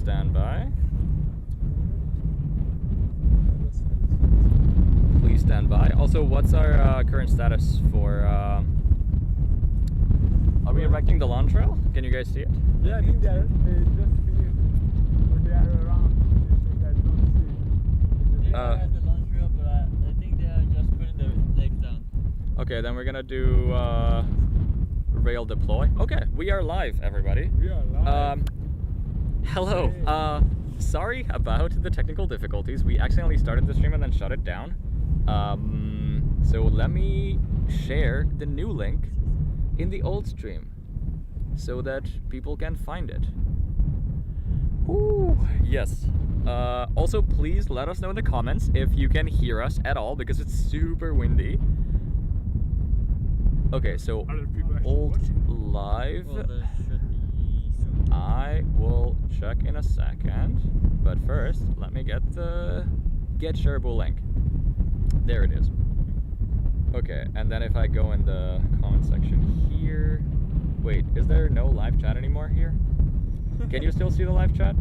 stand by. Please stand by. Also, what's our current status for... Are we erecting the lawn trail? Can you guys see it? Yeah, I think they just finished. But they are around. I don't see. They are at the lawn trail, but I think they are just putting their legs down. Okay, then we're gonna do rail deploy. Okay, we are live, everybody. We are live. Hello. Sorry about the technical difficulties. We accidentally started the stream and then shut it down. So let me share the new link in the old stream so that people can find it. Ooh, yes. Also, please let us know in the comments if you can hear us at all because it's super windy. Okay, so old live. Well, there should be soon. I will check in a second, but first let me get the get shareable link. There it is. Okay, and then if I go in the comment section here, wait, is there no live chat anymore here? Can you still see the live chat?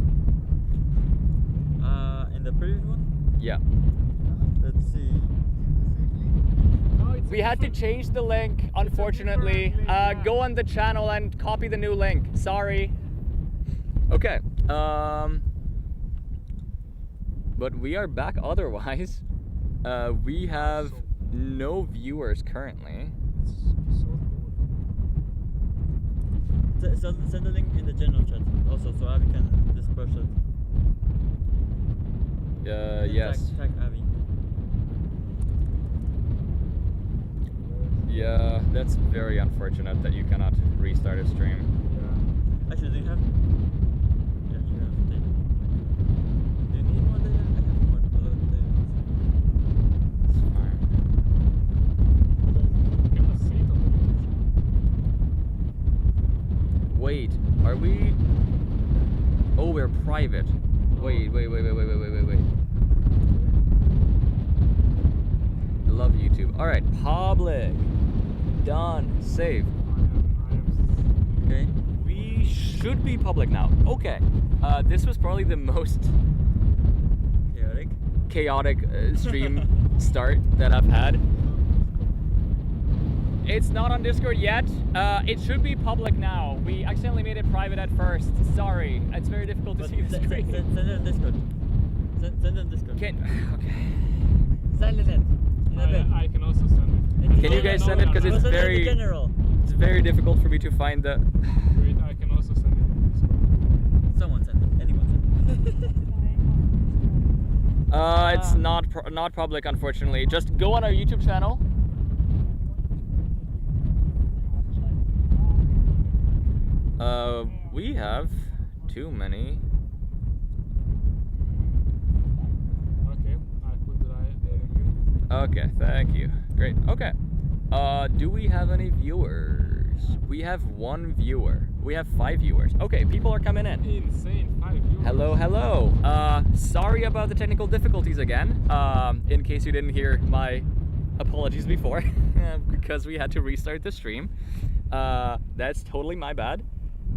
In the previous one? Yeah. Let's see. We had to change the link, unfortunately. Go on the channel and copy the new link. Sorry. Okay. But we are back otherwise. We have no viewers currently. Send the link in the general chat also so Abby can disperse it. Yes. Tag Abby. Yeah, that's very unfortunate that you cannot restart a stream. Yeah. Actually, do you have? Yeah, you have data. Do you need more data? I have more data. It's fine. Cannot see it on Wait, are we? Oh, we're private. Wait. Love YouTube. All right, public. Done. Save. Okay. We should be public now. Okay. This was probably the most chaotic stream start that I've had. It's not on Discord yet. It should be public now. We accidentally made it private at first. Sorry. It's very difficult to see the screen. Send it on Discord. Send it on Discord. Okay. Send it. I can also send it. Can you guys send it? Because it's it's very difficult for me to find the... Wait, I can also send it. Someone send it. Anyone send it. It's not public, unfortunately. Just go on our YouTube channel. We have too many. Okay, I put the link. Okay, thank you. Great. Okay. Do we have any viewers? We have one viewer. We have 5 viewers. Okay, people are coming in. Insane, 5 viewers. Hello. Sorry about the technical difficulties again. In case you didn't hear my apologies before, because we had to restart the stream. That's totally my bad.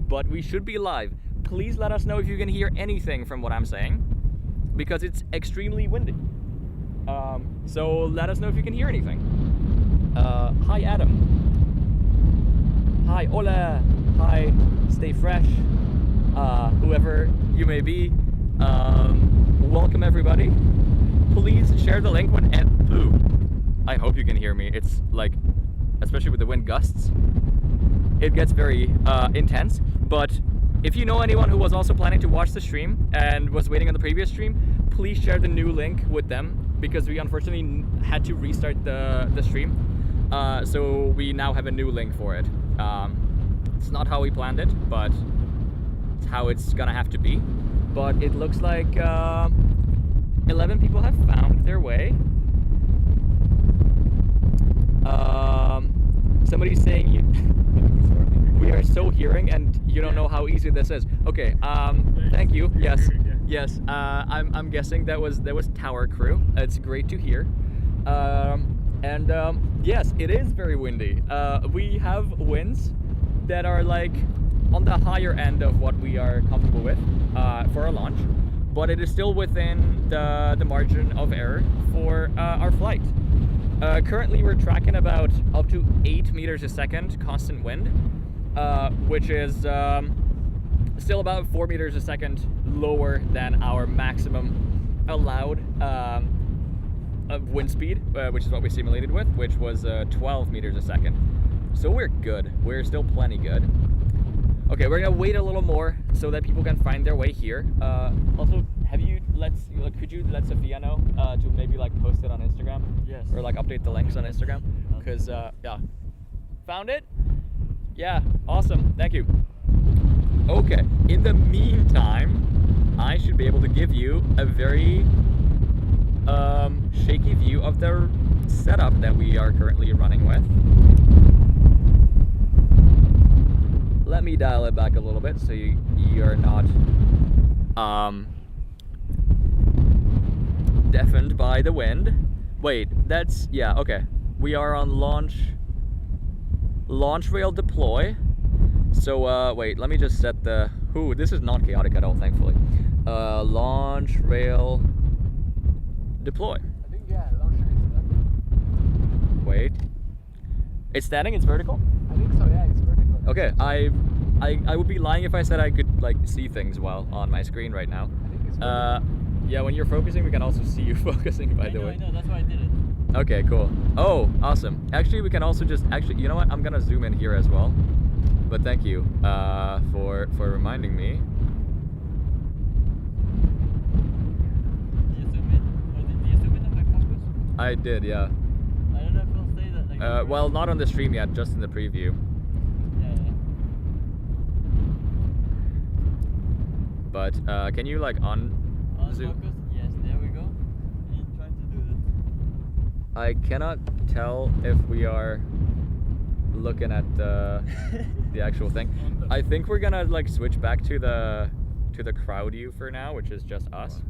But we should be live. Please let us know if you can hear anything from what I'm saying, because it's extremely windy. So let us know if you can hear anything. Hi Adam. Hi Ola. Hi Stay Fresh. Whoever you may be. Welcome everybody. Please share the link when I hope you can hear me. It's like, especially with the wind gusts, it gets very intense. But if you know anyone who was also planning to watch the stream and was waiting on the previous stream, please share the new link with them, because we unfortunately had to restart the stream. So we now have a new link for it. It's not how we planned it, but it's how it's gonna have to be. But it looks like 11 people have found their way. Somebody's saying we are so hearing and you don't know how easy this is. Okay, thank you. Yes. I'm guessing that was tower crew. It's great to hear. Yes, it is very windy. We have winds that are like on the higher end of what we are comfortable with for our launch, but it is still within the margin of error for our flight. Currently, we're tracking about up to 8 meters a second constant wind, which is still about 4 meters a second lower than our maximum allowed wind speed, which is what we simulated with, which was 12 meters a second. So we're good. We're still plenty good. Okay, we're gonna wait a little more so that people can find their way here. Also, could you let Sophia know to maybe like post it on Instagram? Yes. Or like update the links on Instagram? Because yeah, found it. Yeah, awesome. Thank you. Okay. In the meantime, I should be able to give you a very shaky view of the setup that we are currently running with. Let me dial it back a little bit so you're not deafened by the wind. Wait, that's, yeah, okay. We are on launch rail deploy. So wait, let me just set the, ooh, this is not chaotic at all, thankfully. Launch rail deploy. I think, yeah, launcher is standing. Wait. It's standing, it's vertical? I think so, yeah, it's vertical. Okay, I would be lying if I said I could like see things well on my screen right now. I think it's vertical. Yeah, when you're focusing, we can also see you focusing, by the way. I know, that's why I did it. Okay, cool. Oh, awesome. Actually, we can also just, you know what? I'm gonna zoom in here as well. But thank you for reminding me. Did you zoom in? Or did you zoom in on my focus? I did, yeah. I don't know if it'll stay that like. Well, not on the stream yet, just in the preview. Yeah. But can you like On zoom? focus? Yes, there we go. And try to do that. I cannot tell if we are looking at the actual thing. I think we're gonna like switch back to the crowd view for now, which is just us.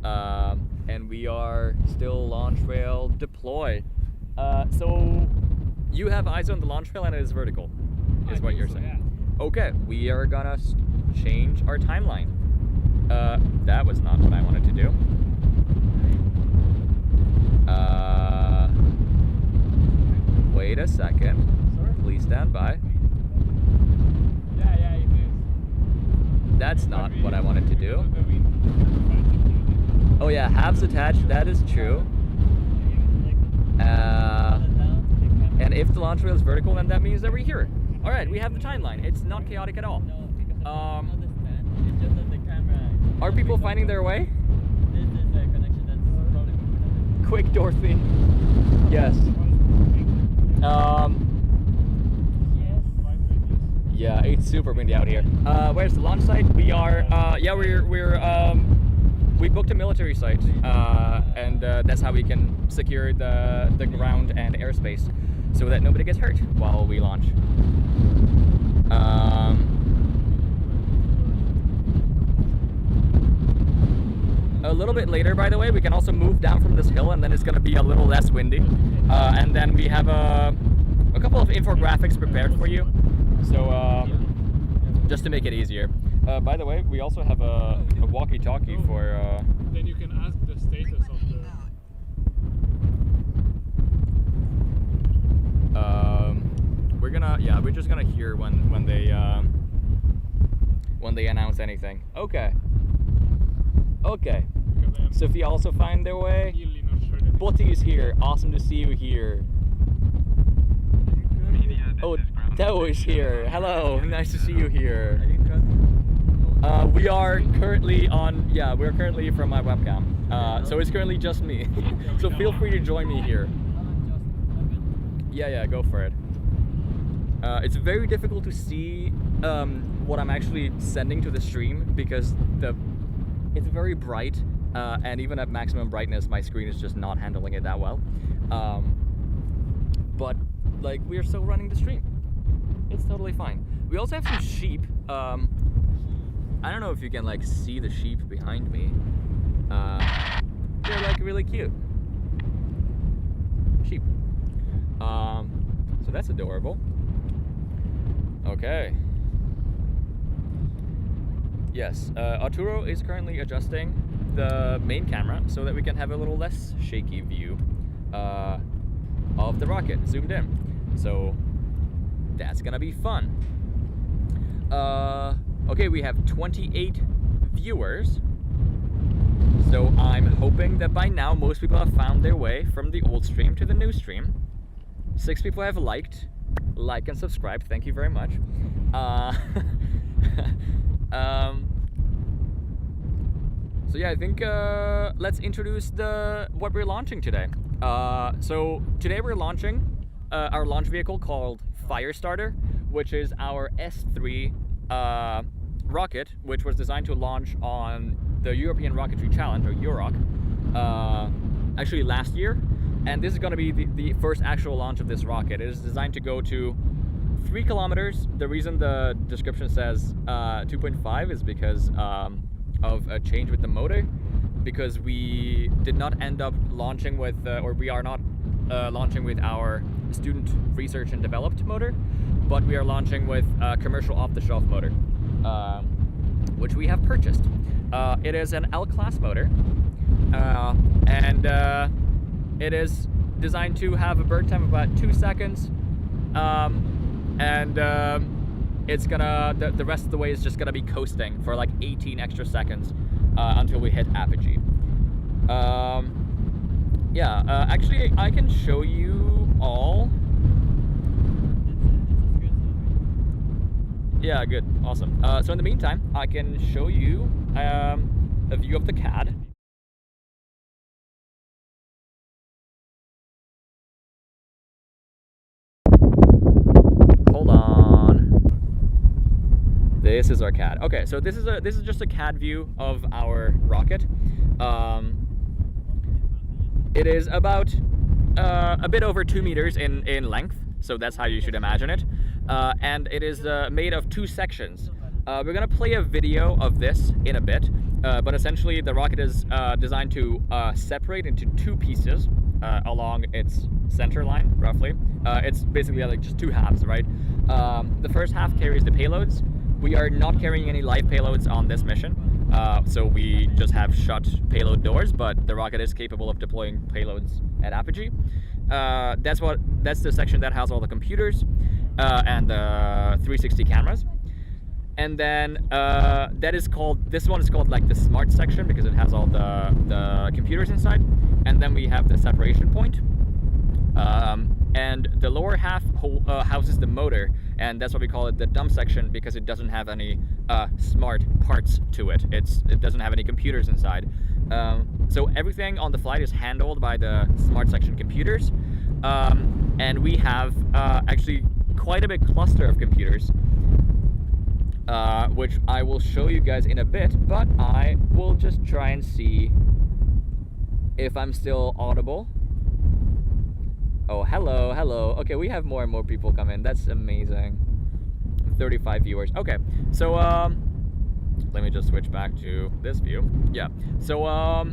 And we are still launch rail deploy. So you have eyes on the launch rail and it is vertical, is what you're saying. Okay, we are gonna change our timeline. That was not what I wanted to do. Wait a second. Sorry? Please stand by. Yeah, it is. That's not what I wanted to do. Oh yeah, halves attached, that is true. And if the launch rail is vertical, then that means that we're here. Alright, we have the timeline. It's not chaotic at all. No, because I don't understand. It's just that the camera. Are people finding their way? This is the connection that's probably moving. Quick, Dorothy. Yes. Yes. Yeah, it's super windy out here. Where's the launch site? We are, we booked a military site, and that's how we can secure the ground and airspace so that nobody gets hurt while we launch. A little bit later, by the way, we can also move down from this hill and then it's going to be a little less windy. And then we have a couple of infographics prepared for you. So just to make it easier. By the way, we also have a walkie-talkie for... Then you can ask the status of the... we're just gonna hear when they announce anything. Okay. Okay. Sophia also find their way. Really not sure that Botti is here. Awesome to see you here. Oh, Teo is here. Hello. Nice to see you here. We are currently on. Yeah, we're currently from my webcam. So it's currently just me. So feel free to join me here. Yeah, go for it. It's very difficult to see what I'm actually sending to the stream because it's very bright, and even at maximum brightness, my screen is just not handling it that well. But like we're still running the stream. It's totally fine. We also have some sheep. I don't know if you can like see the sheep behind me. They're like really cute. Sheep. So that's adorable. Okay. Yes, Arturo is currently adjusting the main camera so that we can have a little less shaky view of the rocket zoomed in. So that's gonna be fun. Okay, we have 28 viewers. So I'm hoping that by now most people have found their way from the old stream to the new stream. 6 people have liked, like and subscribe. Thank you very much. So yeah, I think let's introduce what we're launching today. So today we're launching our launch vehicle called Firestarter, which is our S3 rocket, which was designed to launch on the European Rocketry Challenge, or EUROC, actually last year. And this is going to be the first actual launch of this rocket. It is designed to go to 3 kilometers. The reason the description says 2.5 is because of a change with the motor, because we did not end up launching with, or we are not launching with our student research and developed motor, but we are launching with a commercial off-the-shelf motor, which we have purchased. It is an L-class motor, and it is designed to have a burn time of about 2 seconds, it's gonna, the rest of the way is just gonna be coasting for like 18 extra seconds until we hit apogee. Yeah, actually I can show you all. Yeah, good, awesome. So in the meantime, I can show you a view of the CAD. Hold on. This is our CAD. Okay, so this is just a CAD view of our rocket. It is about a bit over 2 meters in length, so that's how you should imagine it. And it is made of 2 sections. We're gonna play a video of this in a bit, but essentially the rocket is designed to separate into 2 pieces along its center line, roughly. It's basically like just 2 halves, right? The first half carries the payloads. We are not carrying any live payloads on this mission, so we just have shut payload doors, but the rocket is capable of deploying payloads at apogee. That's the section that has all the computers and the 360 cameras. And then this one is called like the smart section because it has all the computers inside. And then we have the separation point. And the lower half houses the motor, and that's what we call it the dumb section because it doesn't have any smart parts to it. It doesn't have any computers inside. So everything on the flight is handled by the smart section computers. And we have actually quite a big cluster of computers, which I will show you guys in a bit, but I will just try and see if I'm still audible. Oh, hello, hello. Okay, we have more and more people come in. That's amazing. 35 viewers. Okay, so let me just switch back to this view. Yeah, so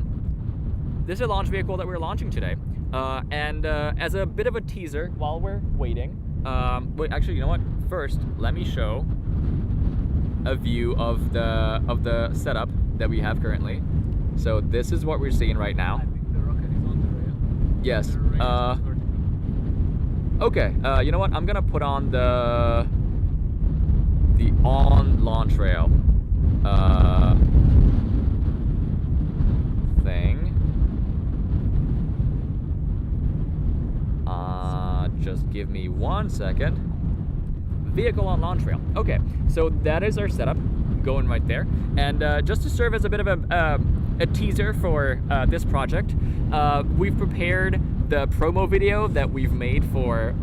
this is a launch vehicle that we're launching today. And as a bit of a teaser while we're waiting, wait, actually, you know what? First, let me show a view of the setup that we have currently. So this is what we're seeing right now. I think the rocket is on the rail. Yes. Okay, you know what? I'm gonna put on the on launch rail thing. Just give me 1 second. Vehicle on launch rail. Okay, so that is our setup going right there. And just to serve as a bit of a teaser for this project, we've prepared the promo video that we've made for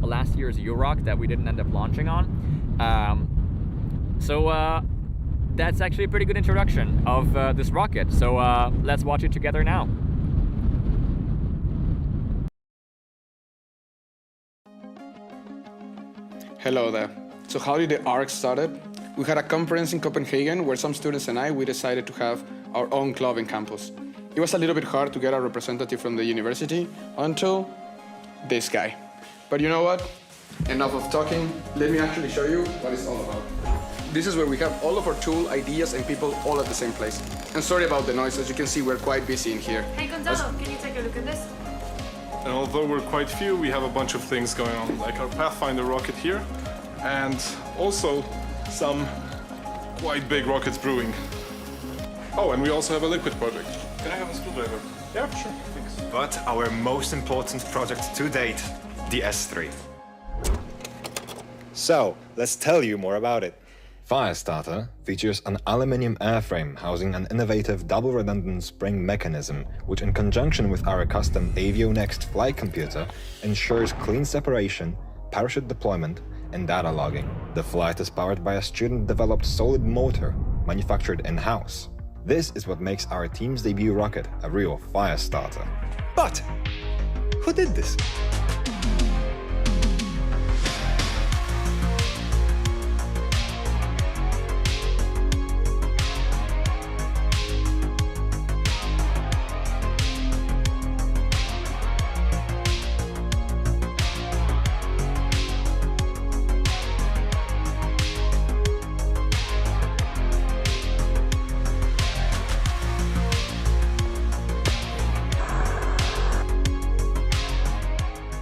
last year's EUROC that we didn't end up launching on. So that's actually a pretty good introduction of this rocket. So let's watch it together now. Hello there. So how did the ARC started? We had a conference in Copenhagen where some students and we decided to have our own club in campus. It was a little bit hard to get a representative from the university until this guy. But you know what? Enough of talking. Let me actually show you what it's all about. This is where we have all of our tool, ideas, and people all at the same place. And sorry about the noise, as you can see, we're quite busy in here. Hey Gonzalo, can you take a look at this? And although we're quite few, we have a bunch of things going on, like our Pathfinder rocket here, and also some quite big rockets brewing. Oh, and we also have a liquid project. Can I have a screwdriver? Yeah, sure, thanks. But our most important project to date, the S3. So, let's tell you more about it. Firestarter features an aluminium airframe housing an innovative double-redundant spring mechanism, which in conjunction with our custom Avio Next flight computer ensures clean separation, parachute deployment, and data logging. The flight is powered by a student-developed solid motor manufactured in-house. This is what makes our team's debut rocket a real Firestarter. But who did this?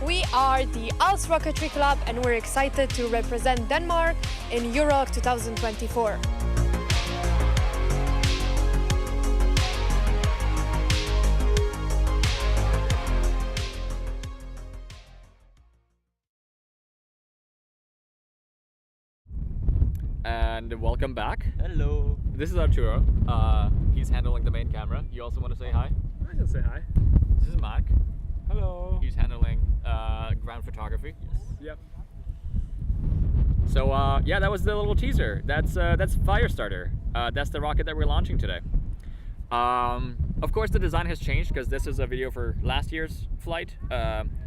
We are the Als Rocketry Club and we're excited to represent Denmark in Euro 2024. And welcome back. Hello. This is Arturo. He's handling the main camera. You also want to say hi? I can say hi. This is Mark. Hello. He's handling ground photography. Yep. So yeah, that was the little teaser. That's Firestarter. That's the rocket that we're launching today. Of course, the design has changed because this is a video for last year's flight.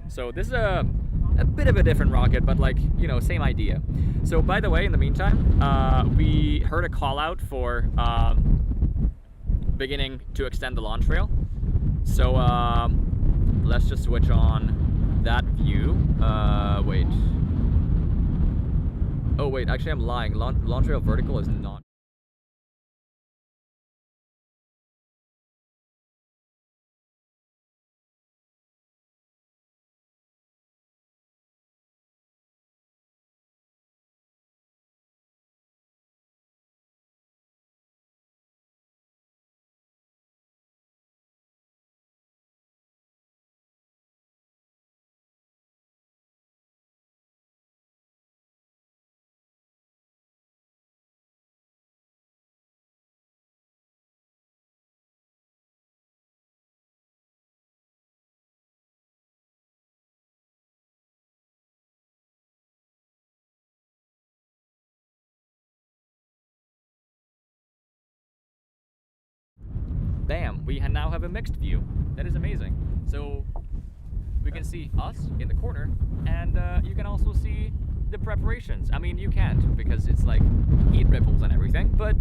So this is a bit of a different rocket, but like, you know, same idea. So by the way, in the meantime, we heard a call out for beginning to extend the launch rail. So let's just switch on that view. Wait. Oh wait, actually I'm lying. Launch rail vertical is not. Bam, we now have a mixed view. That is amazing. So we can see us in the corner, and you can also see the preparations. I mean, you can't because it's like heat ripples and everything, but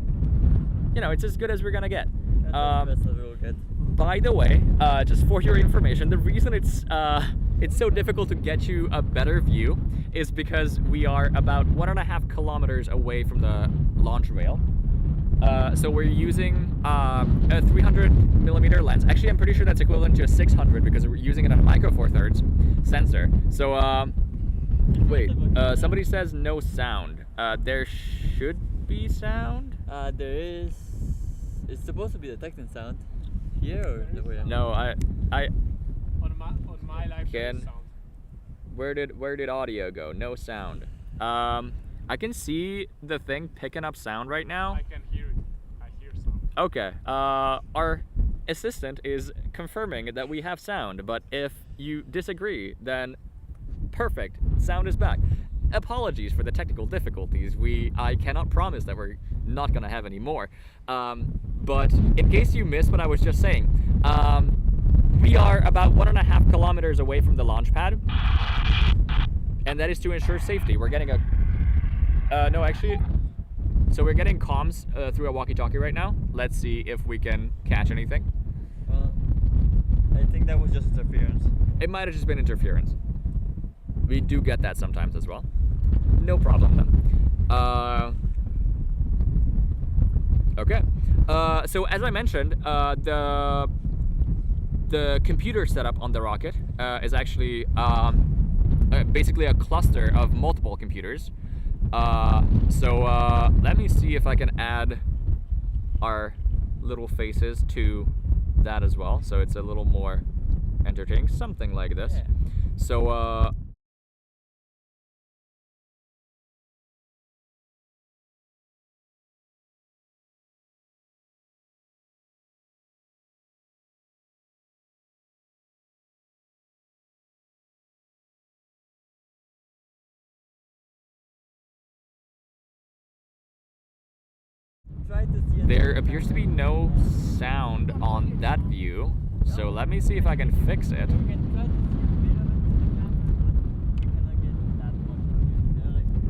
you know, it's as good as we're gonna get. That's the best that we will get. By the way, just for your information, the reason it's so difficult to get you a better view is because we are about 1.5 kilometers away from the launch rail. So we're using a 300mm lens. Actually, I'm pretty sure that's equivalent to a 600 because we're using it on a micro four thirds sensor. So wait, somebody says no sound. There should be sound. There is. It's supposed to be detecting sound. Here or the way? No, I On my live Can- sound. where did audio go? No sound. I can see the thing picking up sound right now. I can hear it. I hear sound. Okay, our assistant is confirming that we have sound, but if you disagree, then perfect, sound is back. Apologies for the technical difficulties. I cannot promise that we're not gonna have any more. But in case you missed what I was just saying, we are about 1.5 kilometers away from the launch pad, and that is to ensure safety. We're getting no, actually, so we're getting comms through a walkie-talkie right now. Let's see if we can catch anything. Well, I think that was just interference. It might have just been interference. We do get that sometimes as well. No problem then. So as I mentioned, the computer setup on the rocket is actually basically a cluster of multiple computers. So let me see if I can add our little faces to that as well, so it's a little more entertaining, something like this. Yeah. So Try to see there appears to be no sound on that view, so let me see if I can fix it. You can try to see a bit of it to the camera, but you cannot get that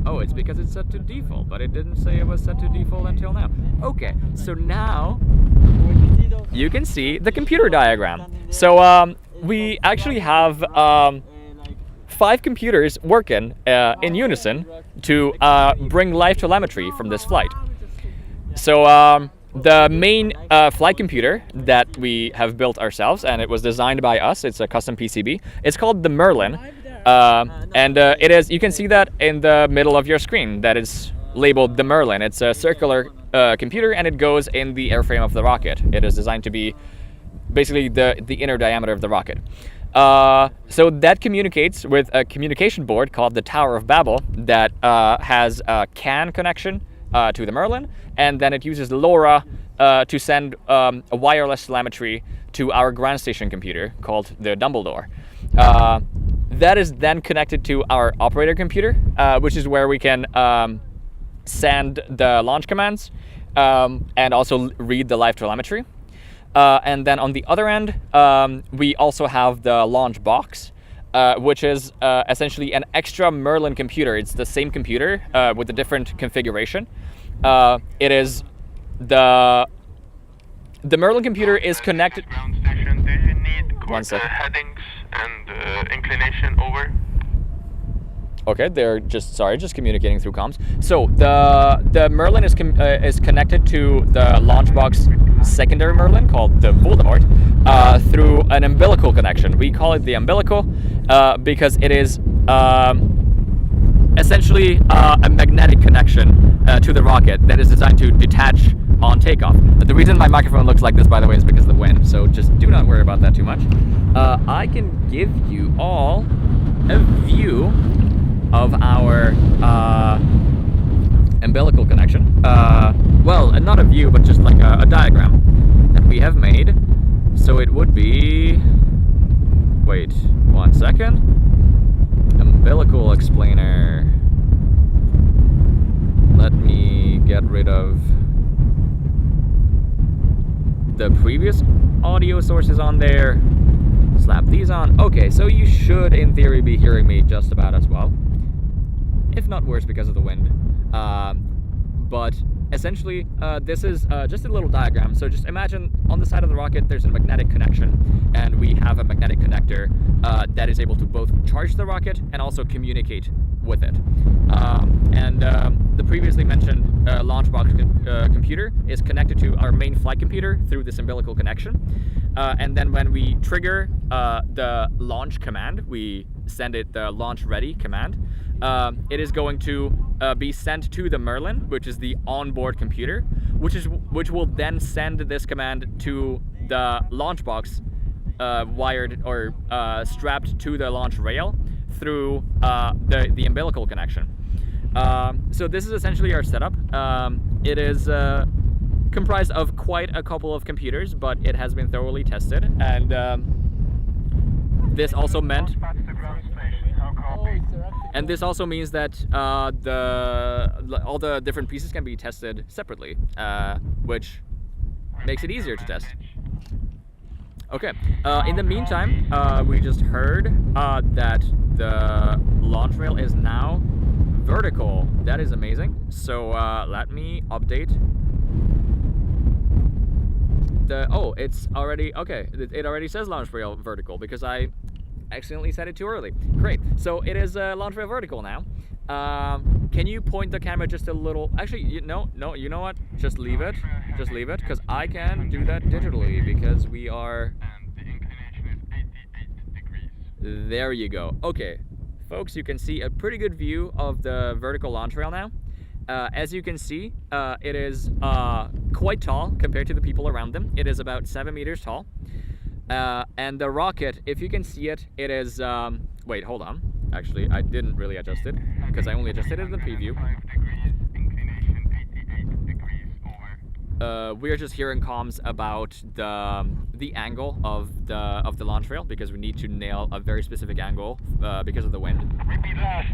much. Oh, it's because it's set to default, but it didn't say it was set to default until now. Okay, so now you can see the computer diagram. So we actually have 5 computers working in unison to bring live telemetry from this flight. So the main flight computer that we have built ourselves, and it was designed by us, it's a custom PCB, it's called the Merlin. And it is, you can see that in the middle of your screen, that is labeled the Merlin. It's a circular computer, and it goes in the airframe of the rocket. It is designed to be basically the inner diameter of the rocket. So that communicates with a communication board called the Tower of Babel that has a CAN connection to the Merlin, and then it uses LoRa to send a wireless telemetry to our ground station computer called the Dumbledore. That is then connected to our operator computer, which is where we can send the launch commands and also read the live telemetry. And then on the other end, we also have the launch box, which is essentially an extra Merlin computer. It's the same computer with a different configuration. It is the Merlin computer is connected. Ground station, do you need One second. headings and inclination over? Okay, they're just communicating through comms. So the Merlin is connected to the launch box secondary Merlin called the Voldemort through an umbilical connection. We call it the umbilical because it is essentially a magnetic connection to the rocket that is designed to detach on takeoff. But the reason my microphone looks like this, by the way, is because of the wind. So just do not worry about that too much. I can give you all a view of our umbilical connection. Well, not a view, but just like a diagram that we have made. So it would be, wait 1 second, umbilical explainer. Let me get rid of the previous audio sources on there, slap these on. Okay, so you should in theory be hearing me just about as well, if not worse because of the wind. But essentially this is just a little diagram. So just imagine on the side of the rocket there's a magnetic connection, and we have a magnetic connector that is able to both charge the rocket and also communicate with it. The previously mentioned launch box computer is connected to our main flight computer through this umbilical connection. And then when we trigger the launch command, we send it the launch ready command. It is going to be sent to the Merlin, which is the onboard computer, which will then send this command to the launch box wired or strapped to the launch rail through the umbilical connection. So this is essentially our setup. It is comprised of quite a couple of computers, but it has been thoroughly tested, and this also meant. And this also means that all the different pieces can be tested separately, which makes it easier to test. Okay, in the meantime, we just heard that the launch rail is now vertical. That is amazing. So let me update. It's already, okay, it already says launch rail vertical because I accidentally set it too early. Great, so it is launch rail vertical now. Can you point the camera just a little? Actually, no, you know what? Just leave it, because I can do that digitally because we are. And the inclination is 88 degrees. There you go. Okay, folks, you can see a pretty good view of the vertical launch rail now. As you can see, it is quite tall compared to the people around them. It is about 7 meters tall. And the rocket, if you can see it, it is, wait, hold on. Actually, I didn't really adjust it, because I only adjusted it in the preview. 5 degrees, inclination 88 degrees over. We are just hearing comms about the angle of the launch rail, because we need to nail a very specific angle because of the wind. Repeat last.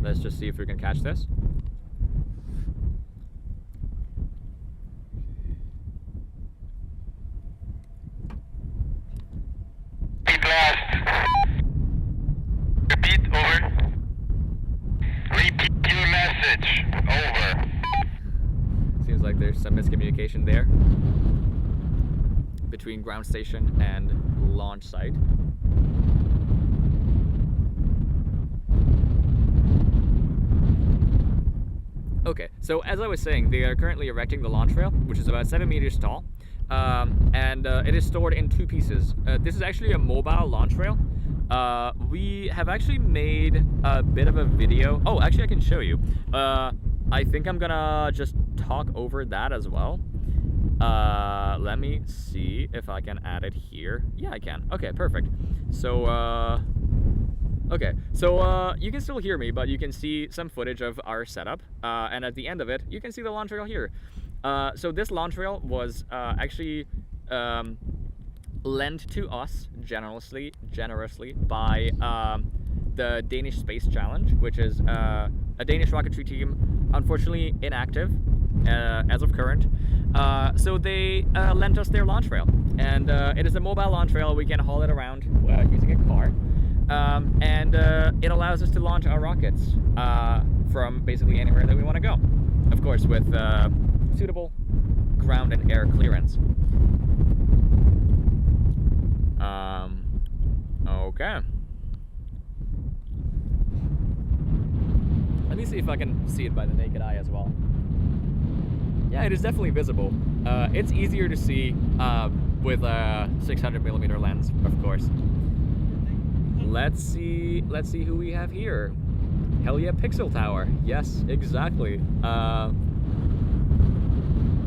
Let's just see if we can catch this. Repeat last. Repeat, over. Repeat your message, over. Seems like there's some miscommunication there between ground station and launch site. Okay, so as I was saying, they are currently erecting the launch rail, which is about 7 meters tall, and it is stored in 2 pieces. This is actually a mobile launch rail. We have actually made a bit of a video. Oh, actually I can show you. I think I'm gonna just talk over that as well. Let me see if I can add it here. Yeah, I can. Okay, perfect. So, okay, so you can still hear me, but you can see some footage of our setup, and at the end of it, you can see the launch rail here. So this launch rail was actually lent to us generously by the Danish Space Challenge, which is a Danish rocketry team, unfortunately inactive as of current. So they lent us their launch rail, and it is a mobile launch rail. We can haul it around using a car. And it allows us to launch our rockets from basically anywhere that we want to go. Of course, with suitable ground and air clearance. Okay. Let me see if I can see it by the naked eye as well. Yeah, it is definitely visible. It's easier to see with a 600mm lens, of course. Let's see who we have here. Hell yeah, Pixel Tower. Yes, exactly.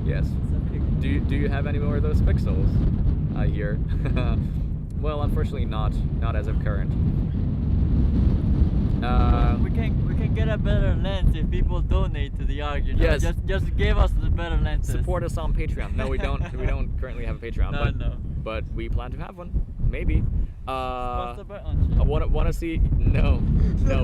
Yes. Do you have any more of those pixels? I hear. Well, unfortunately not as of current. We can get a better lens if people donate to the ARC. You know? Yes. Just give us the better lenses. Support us on Patreon. No, we don't. We don't currently have a Patreon. No. But we plan to have one. Maybe. What's the button? I want to see. No,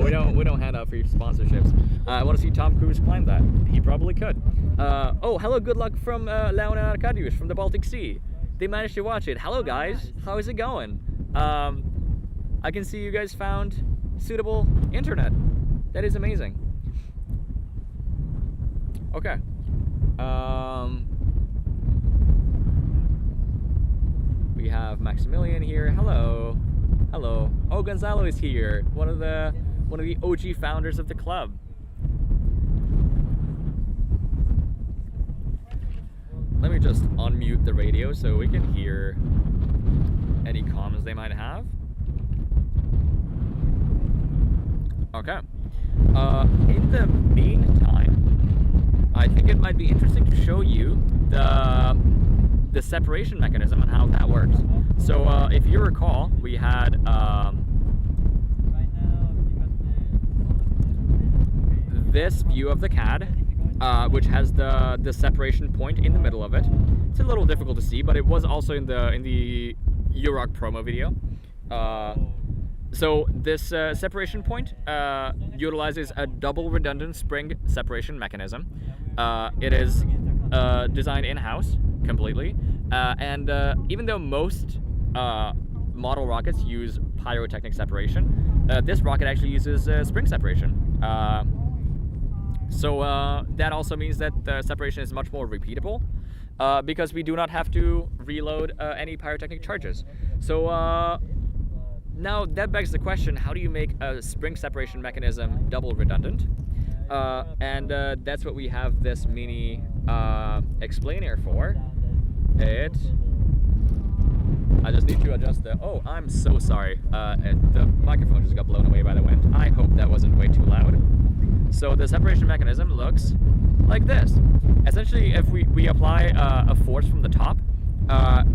we don't hand out free sponsorships. I want to see Tom Cruise climb that. He probably could. Oh, hello, good luck from Leona Arkadiusz from the Baltic Sea. They managed to watch it. Hello, guys. How is it going? I can see you guys found suitable internet. That is amazing. Okay. We have Maximilian here. Hello. Oh, Gonzalo is here. One of the OG founders of the club. Let me just unmute the radio so we can hear any comms they might have. Okay. In the meantime, I think it might be interesting to show you the separation mechanism and how that works. So if you recall, we had this view of the CAD, which has the separation point in the middle of it. It's a little difficult to see, but it was also in the Euroc promo video. So this separation point utilizes a double redundant spring separation mechanism. It is designed in-house completely, and even though most model rockets use pyrotechnic separation, this rocket actually uses spring separation. So that also means that the separation is much more repeatable because we do not have to reload any pyrotechnic charges. So Now that begs the question: how do you make a spring separation mechanism double redundant? And that's what we have this mini explainer for. I just need to adjust the. Oh, I'm so sorry. The microphone just got blown away by the wind. I hope that wasn't way too loud. So the separation mechanism looks like this. Essentially, if we apply a force from the top,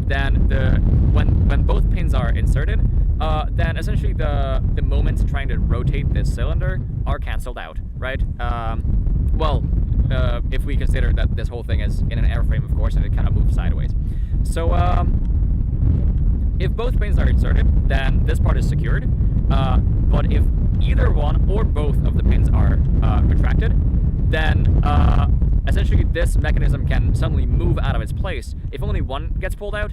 then when both pins are inserted, then essentially the moments trying to rotate this cylinder are cancelled out, right? If we consider that this whole thing is in an airframe, of course, and it kind of moves sideways. So if both pins are inserted, then this part is secured. But if either one or both of the pins are retracted, then essentially this mechanism can suddenly move out of its place. If only one gets pulled out,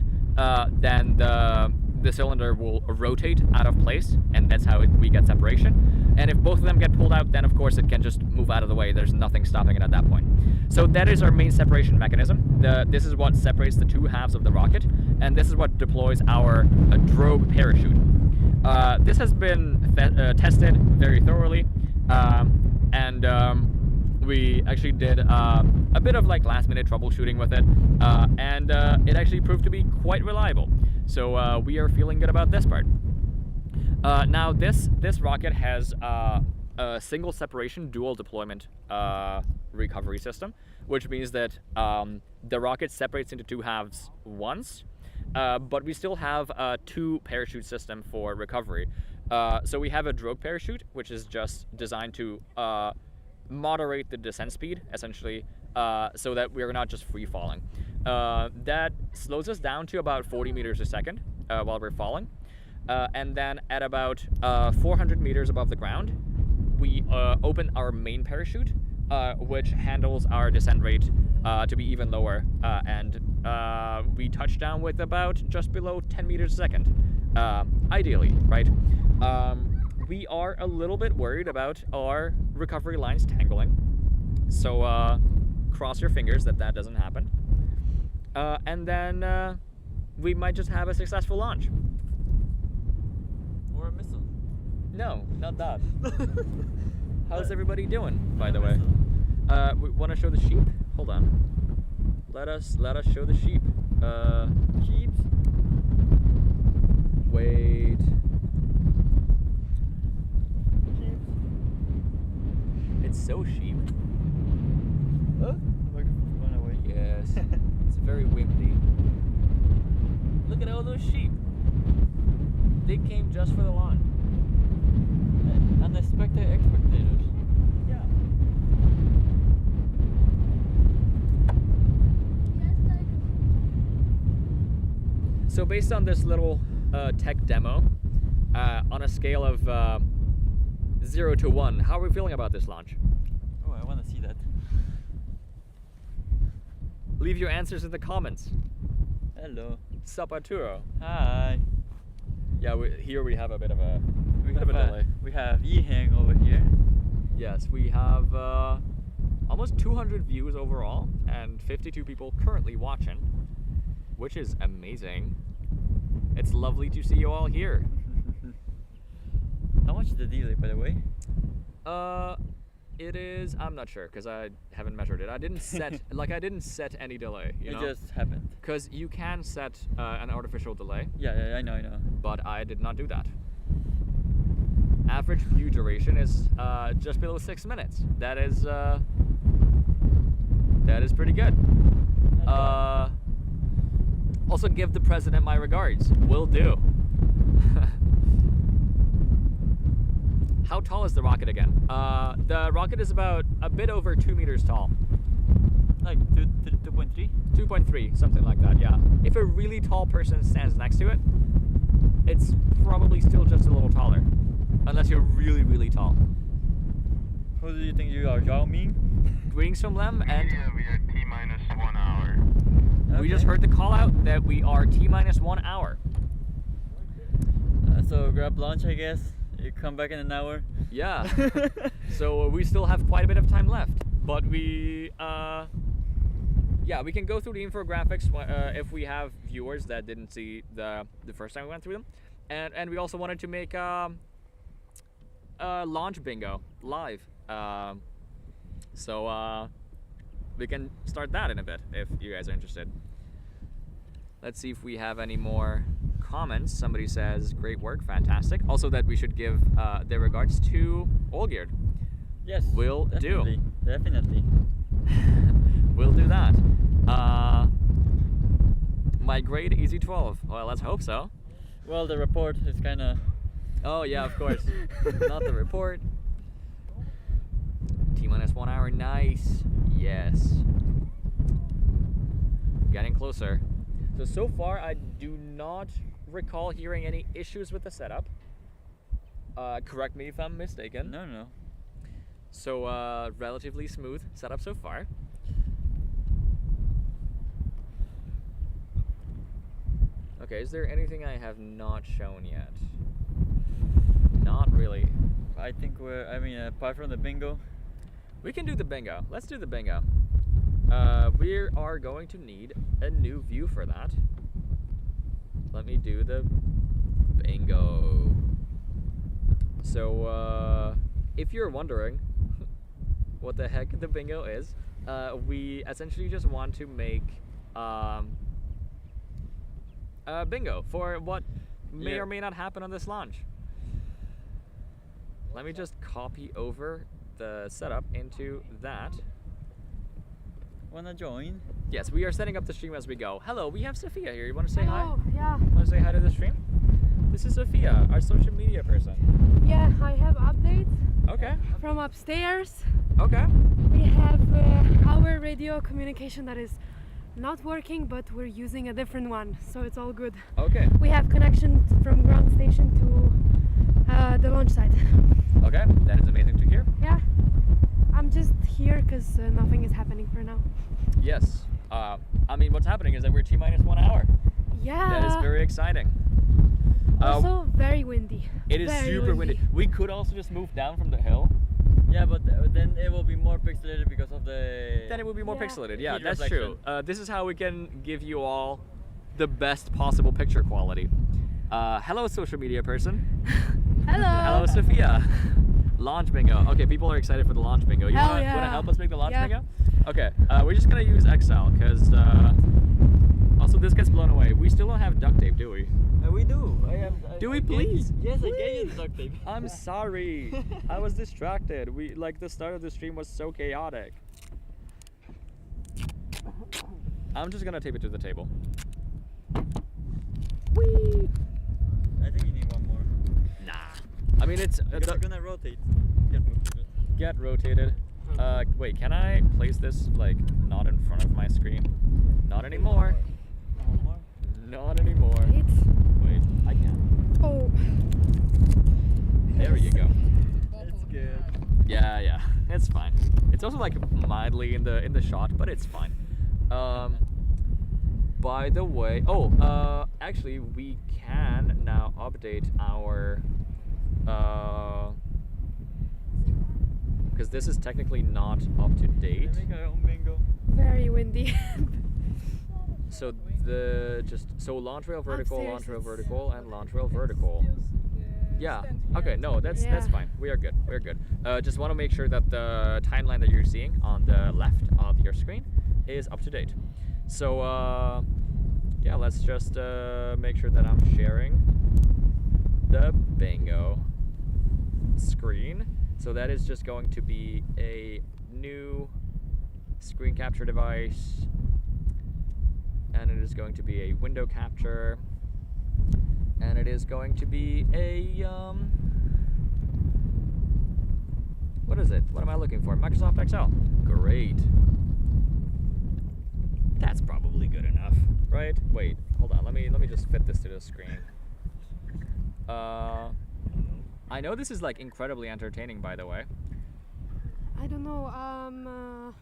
then the cylinder will rotate out of place, and that's how we get separation. And if both of them get pulled out, then of course it can just move out of the way. There's nothing stopping it at that point. So that is our main separation mechanism. This is what separates the two halves of the rocket, and this is what deploys our drogue parachute. This has been tested very thoroughly, and we actually did a bit of like last-minute troubleshooting with it, and it actually proved to be quite reliable. So we are feeling good about this part. Now this rocket has a single separation dual deployment recovery system, which means that the rocket separates into two halves once, but we still have a two parachute system for recovery. So we have a drogue parachute, which is just designed to moderate the descent speed, essentially, so that we're not just free falling. That slows us down to about 40 meters a second while we're falling. And then at about 400 meters above the ground, we open our main parachute, which handles our descent rate to be even lower. And we touch down with about just below 10 meters a second, ideally, right? We are a little bit worried about our recovery lines tangling. So cross your fingers that doesn't happen. And then we might just have a successful launch. Or a missile. No, not that. How's everybody doing, by the way? We want to show the sheep? Hold on. Let us show the sheep. Sheep. Wait. It's so sheep. Oh, microphone's going away. Yes. It's very windy. Look at all those sheep. They came just for the launch. Unexpected spectators. Yeah. So based on this little tech demo, on a scale of 0 to 1, how are we feeling about this launch? Oh, I want to see that. Leave your answers in the comments. Hello. Sup Arturo. Hi. Yeah, here we have a bit of a delay. We have Yihang over here. Yes, we have almost 200 views overall and 52 people currently watching, which is amazing. It's lovely to see you all here. How much is the delay, by the way? It is, I'm not sure because I haven't measured it. I didn't set I didn't set any delay. You know? Just happened. Because you can set an artificial delay. Yeah, I know. But I did not do that. Average view duration is just below 6 minutes. That is pretty good. Also give the president my regards. Will do. How tall is the rocket again? The rocket is about a bit over 2 meters tall. Like 2.3? 2.3, something like that, yeah. If a really tall person stands next to it, it's probably still just a little taller. Unless you're really, really tall. Who do you think you are, Yao Ming? Greetings from them, and Yeah, we are T-minus 1 hour. we just heard the call out that we are T-minus 1 hour. So grab lunch, I guess. You come back in an hour. Yeah. So we still have quite a bit of time left, but we can go through the infographics if we have viewers that didn't see the first time we went through them. and we also wanted to make launch bingo live. So we can start that in a bit if you guys are interested. Let's see if we have any more comments. Somebody says, great work, fantastic. Also that we should give their regards to Olgerd. Yes. Will definitely, do. Definitely. We'll do that. My grade easy 12. Well, let's hope so. Well, the report is kind of. Oh yeah, of course. Not the report. T-1 hour, nice. Yes. Getting closer. So far I do not recall hearing any issues with the setup. Correct me if I'm mistaken. No, no. So relatively smooth setup so far. Okay, is there anything I have not shown yet? Not really. I think I mean, apart from the bingo. We can do the bingo. Let's do the bingo. We are going to need a new view for that. Let me do the bingo. So, if you're wondering what the heck the bingo is, we essentially just want to make bingo for what may or may not happen on this launch. Let me just copy over the setup into that. Wanna join? Yes, we are setting up the stream as we go. Hello, we have Sophia here. You want to say hi? Hello, yeah. Want to say hi to the stream? This is Sophia, our social media person. Yeah, I have updates Okay. from upstairs. Okay. We have our radio communication that is not working, but we're using a different one, so it's all good. Okay. We have connection from ground station to the launch site. Okay, that is amazing to hear. Yeah, I'm just here because nothing is happening for now. Yes. I mean, what's happening is that we're T-1 hour. Yeah. That is very exciting. Also very windy. It is Very super windy. We could also just move down from the hill. Yeah, but then it will be more pixelated because of the. Then it would be more Yeah. pixelated. Yeah, Heat that's reflection. true. This is how we can give you all the best possible picture quality. Hello, social media person. Hello. Hello, Sophia. Launch bingo. Okay, people are excited for the launch bingo. You Hell wanna yeah. help us make the launch Yeah. bingo? Okay, we're just gonna use Excel because also this gets blown away. We still don't have duct tape, do we? We do. Do we I gave please? you- Yes, I gave you Please. the duct tape. I'm sorry. I was distracted. The start of the stream was so chaotic. I'm just gonna tape it to the table. Whee! I think you need one more. Nah. I mean, it's Because we're gonna rotate. Get rotated. get rotated. Wait, can I place this like not in front of my screen? Not anymore. One more. Not anymore. It's Wait, I can. oh. There you go. It's good. Yeah, it's fine. It's also like mildly in the shot, but it's fine. By the way, actually we can now update our because this is technically not up to date. We make our own bingo. Very windy. So launch rail vertical, Upstairs launch rail it's- vertical, and launch rail vertical. Yeah. Okay. No, that's Yeah. fine. We are good. We're good. Just want to make sure that the timeline that you're seeing on the left of your screen is up to date. So yeah, let's just make sure that I'm sharing the bingo screen. So that is just going to be a new screen capture device, and it is going to be a window capture, and it is going to be a what is it? What am I looking for? Microsoft Excel. Great. That's probably good enough, right? Wait, hold on. Let me just fit this to the screen. I know this is like incredibly entertaining, by the way. I don't know.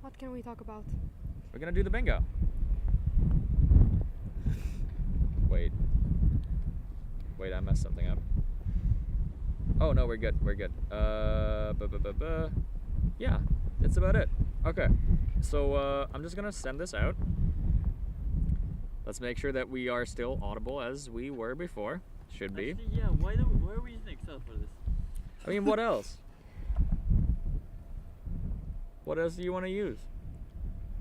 What can we talk about? We're gonna do the bingo. Wait, I messed something up. Oh no, we're good. Yeah, that's about it. Okay, so I'm just gonna send this out. Let's make sure that we are still audible as we were before. Should be. Actually, yeah. Why are we using Excel for this? I mean, what else? What else do you want to use?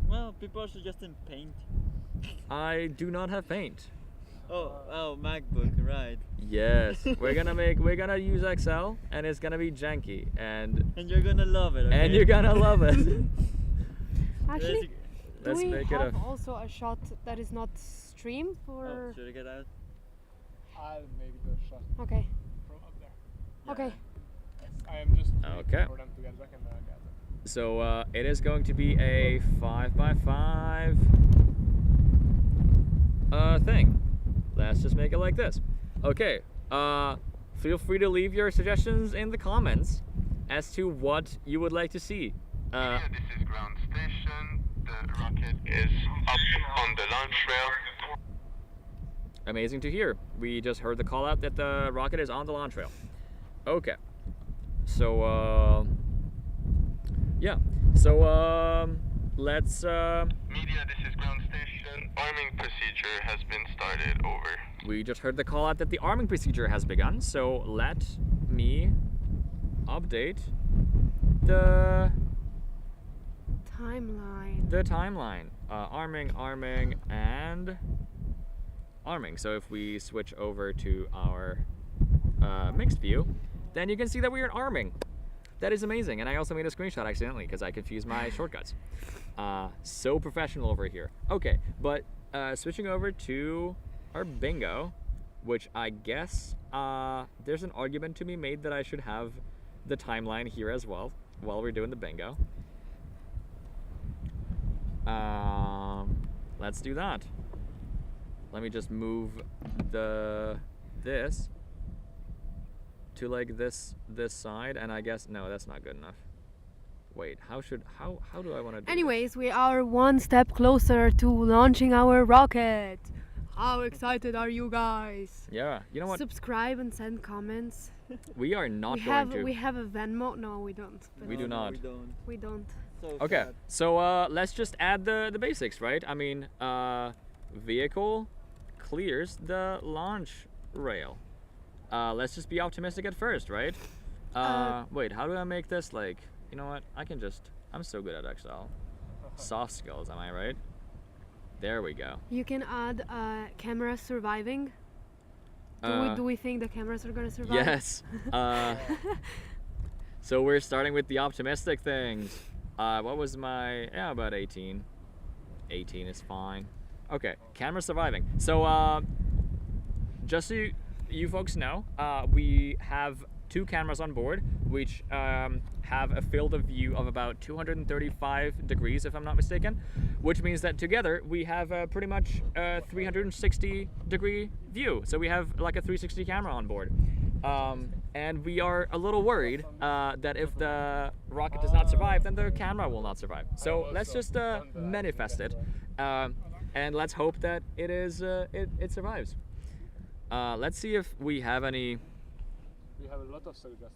Well, people are suggesting Paint. I do not have Paint. Oh, MacBook, right? Yes, we're gonna use Excel, and it's gonna be janky, and And you're gonna love it. Okay? and you're gonna love it. Actually, do Let's we make it have a. also a shot that is not streamed Oh, or? should I get out? I'll make the shot Okay. from up there. Okay. Yes, I am just waiting Okay. for them to get back and then I'll get them. So it is going to be a 5x5 thing. Let's just make it like this. Okay. Feel free to leave your suggestions in the comments as to what you would like to see. Yeah, this is ground station. The rocket is up on the launch rail. Amazing to hear. We just heard the call out that the rocket is on the launch rail. Okay. So yeah. So let's Media, this is ground station. Arming procedure has been started. Over. we just heard the call out that the arming procedure has begun. So let me update the Timeline. arming, and arming. So if we switch over to our mixed view, then you can see that we are arming. That is amazing. And I also made a screenshot accidentally because I confused my shortcuts. So professional over here. Okay, but switching over to our bingo, which I guess there's an argument to be made that I should have the timeline here as well while we're doing the bingo. Let's do that. Let me just move this to like this side, and I guess no, that's not good enough. Wait, how do I want to do Anyways, we are one step closer to launching our rocket. How excited are you guys? this? Yeah, you know what? Subscribe and send comments. We are not we going have to. we have a Venmo. No, we don't. But We do not. We don't. We don't. So Okay, sad. so let's just add the basics, right? I mean, vehicle clears the launch rail. Let's just be optimistic at first, right? Wait, how do I make this like? You know what? I'm so good at Excel. Soft skills, am I right? There we go. You can add cameras surviving. Do we think the cameras are gonna survive? Yes. So we're starting with the optimistic things. What was my? Yeah, about 18. 18 is fine. Okay, camera surviving. So just so you folks know, we have 2 cameras on board, which have a field of view of about 235 degrees, if I'm not mistaken, which means that together we have pretty much a 360 degree view. So we have like a 360 camera on board. And we are a little worried that if the rocket does not survive, then the camera will not survive. So let's just manifest it, and let's hope that it survives. Let's see if we have any. We have a lot of suggestions.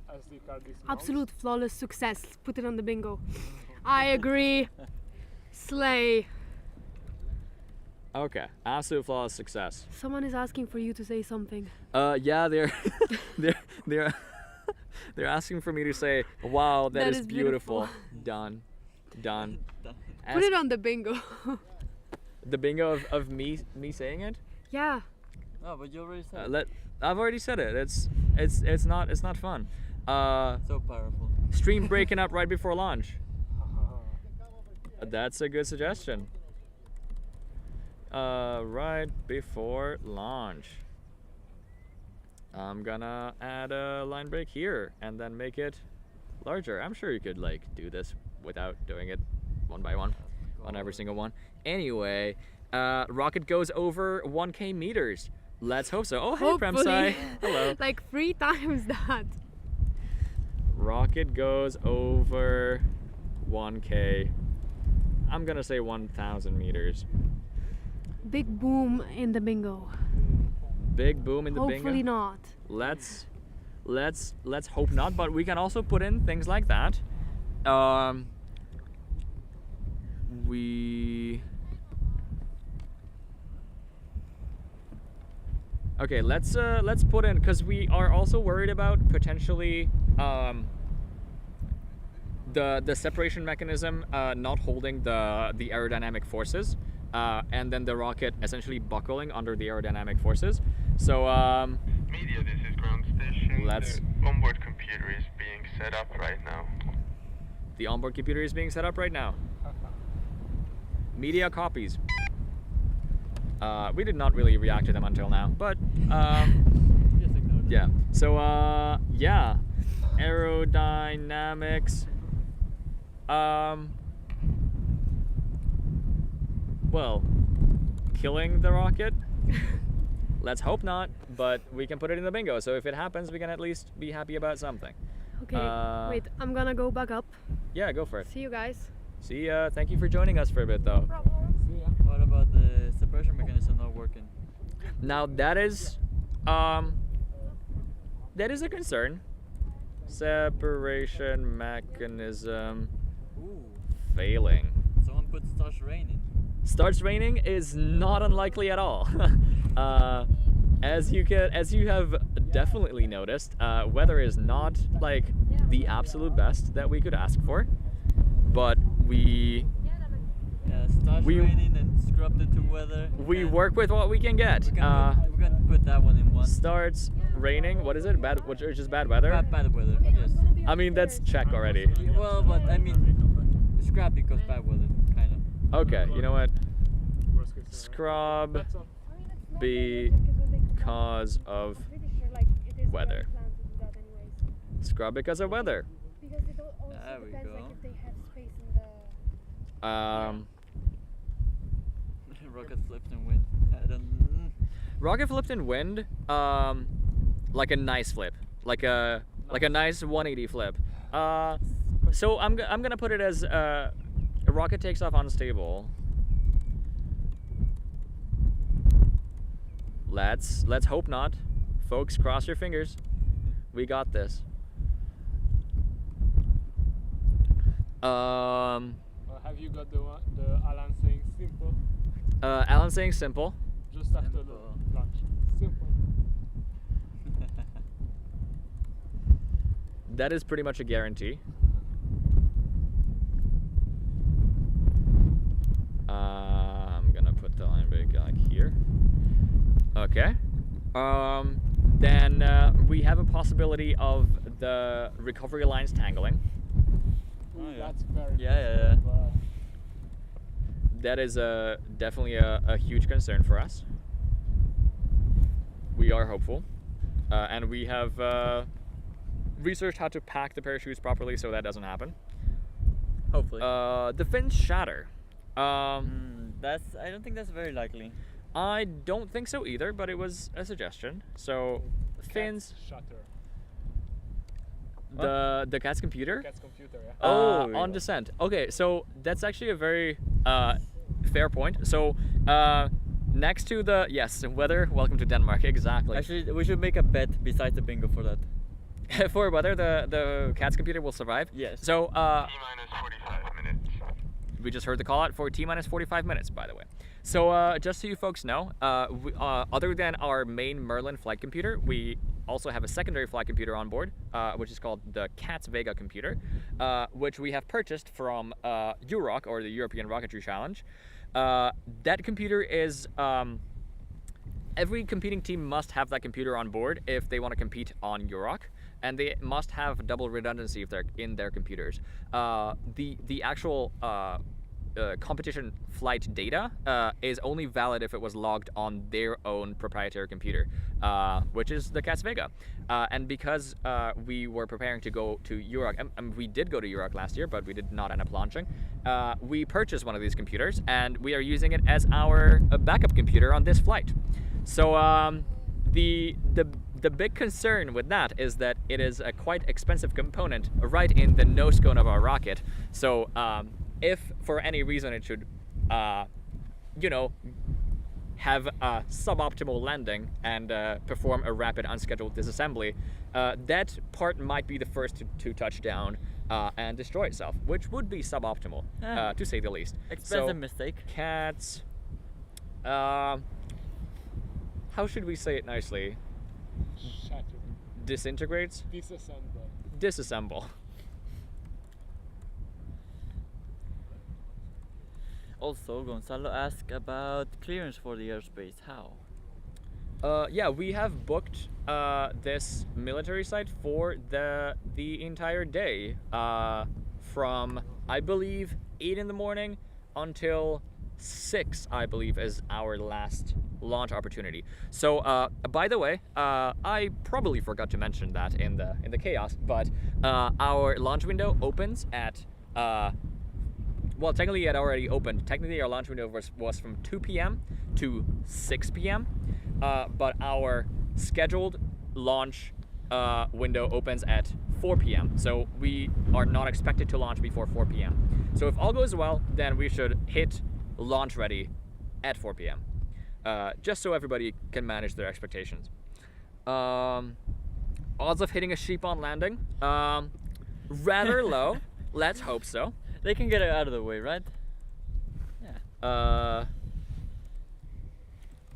SD card is Absolute flawless success. Put it on the bingo. I agree. Slay. Okay, absolute flawless success. Someone is asking for you to say something. Yeah, they're they're they're asking for me to say, "Wow, That is is beautiful." beautiful. Done. Put it on the bingo. The bingo of me saying it. Yeah. Oh, but you already said. I've already said it. It's not fun. So powerful. Stream breaking up right before launch. That's a good suggestion. Right before launch. I'm gonna add a line break here and then make it larger. I'm sure you could like do this without doing it one by one on every single one. Anyway, rocket goes over 1K meters. Let's hope so. Oh, hey, Hopefully. Premsai. Hello. Like 3 times that. Rocket goes over 1K. I'm gonna say 1,000 meters. Big boom in the bingo. Big boom in the bingo. Hopefully not. Let's hope not, but we can also put in things like that. we... Okay, let's put in, because we are also worried about potentially the separation mechanism not holding the aerodynamic forces, and then the rocket essentially buckling under the aerodynamic forces. So Media, this is ground station. Let's- The onboard computer is being set up right now. the onboard computer is being set up right now. Media copies. We did not really react to them until now, but Just ignore that. yeah. So yeah, aerodynamics. Well, killing the rocket. Let's hope not, but we can put it in the bingo. So if it happens, we can at least be happy about something. Okay, wait, I'm gonna go back up. Yeah, go for it. See you guys. See ya. Thank you for joining us for a bit, though. What about the separation mechanism not working? Now that is a concern. Separation mechanism Ooh, failing. someone put starts raining. Starts raining is not unlikely at all. As you have definitely noticed, weather is not like the absolute best that we could ask for, but we Yeah, starts We- raining and scrubbed it to weather. and work with what we can get. We can put that one in one. Starts raining. What is it? Bad, which is bad weather? Bad weather, yes. I mean, that's check already. Yeah, well, but I mean, scrap because bad weather, kind of. Okay, you know what? Worst case scenario. Scrub That's all. because of weather. Scrub because of weather. Because it also There we depends like go. if they have space in the Rocket flipped and win. I don't. rocket flipped in wind, like a nice flip, like a nice 180 flip. So I'm gonna put it as a rocket takes off unstable. Let's hope not, folks. Cross your fingers. We got this. Have you got the Alan saying simple Alan saying simple. just after Simple. the lunch? Simple. That is pretty much a guarantee. I'm gonna put the line break like here. Okay. Then we have a possibility of the recovery lines tangling. Ooh, yeah. that's very Yeah. but That is definitely a huge concern for us. We are hopeful, and we have researched how to pack the parachutes properly so that doesn't happen. Hopefully. The fins shatter. That's. I don't think that's very likely. I don't think so either, but it was a suggestion. So fins, Cat's shutter. the cat's computer. Cat's computer, yeah. Oh, On yeah. descent. Okay, so that's actually a very fair point. So next to the yes weather. Welcome to Denmark. Exactly. Actually, we should make a bet besides the bingo for that. For whether the cat's computer will survive. Yes. So T-minus 45 minutes. we just heard the call out for T-minus 45 minutes, by the way. So just so you folks know, other than our main Merlin flight computer, we also have a secondary flight computer on board, which is called the CATS Vega computer, which we have purchased from EUROC, or the European Rocketry Challenge. That computer is... every competing team must have that computer on board if they want to compete on EUROC, and they must have double redundancy if they're in their computers. The actual competition flight data is only valid if it was logged on their own proprietary computer, which is the CATS Vega. And because we were preparing to go to EUROC, and we did go to EUROC last year, but we did not end up launching, we purchased one of these computers, and we are using it as our backup computer on this flight. So the big concern with that is that it is a quite expensive component right in the nose cone of our rocket. So if for any reason it should, have a suboptimal landing and perform a rapid unscheduled disassembly, that part might be the first to touch down and destroy itself, which would be suboptimal, to say the least. Expensive So, mistake. Cats. How should we say it nicely? Shatter. Disintegrates? Disassemble. Disassemble. Also, Gonzalo asked about clearance for the airspace. How? Yeah, we have booked this military site for the entire day, from I believe 8 in the morning until 6, I believe, is our last launch opportunity. So, by the way, I probably forgot to mention that in the chaos, but our launch window opens at well, technically it already opened. Technically, our launch window was from 2 p.m. to 6 p.m. But our scheduled launch window opens at 4 p.m. So we are not expected to launch before 4 p.m. So if all goes well, then we should hit launch ready at 4 p.m. Just so everybody can manage their expectations. Odds of hitting a sheep on landing? Rather low. Let's hope so. They can get it out of the way, right? Yeah.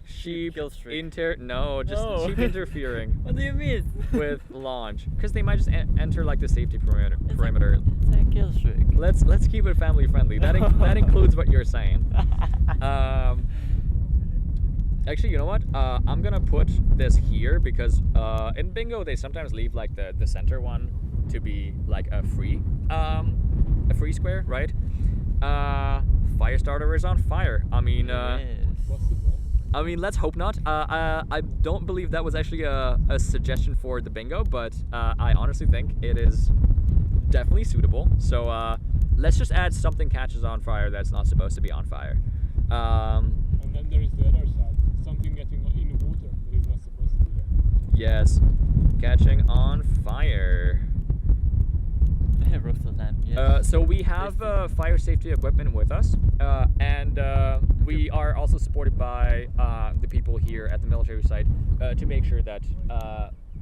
Sheep kill streak. just sheep interfering What do you mean? with launch, because they might just enter like the safety perimeter. It's a kill streak. Let's keep it family friendly. That includes what you're saying. Actually, you know what? I'm gonna put this here because in bingo they sometimes leave like the center one to be like a free square, right? Firestarter is on fire. I mean, I mean, let's hope not. I don't believe that was actually a suggestion for the bingo, but I honestly think it is definitely suitable. So let's just add something catches on fire that's not supposed to be on fire. And then there is the other side. Something getting in water that is not supposed to be there. Yes, catching on fire. Roasted lamb, yes. So we have fire safety equipment with us, and we are also supported by the people here at the military site to make sure that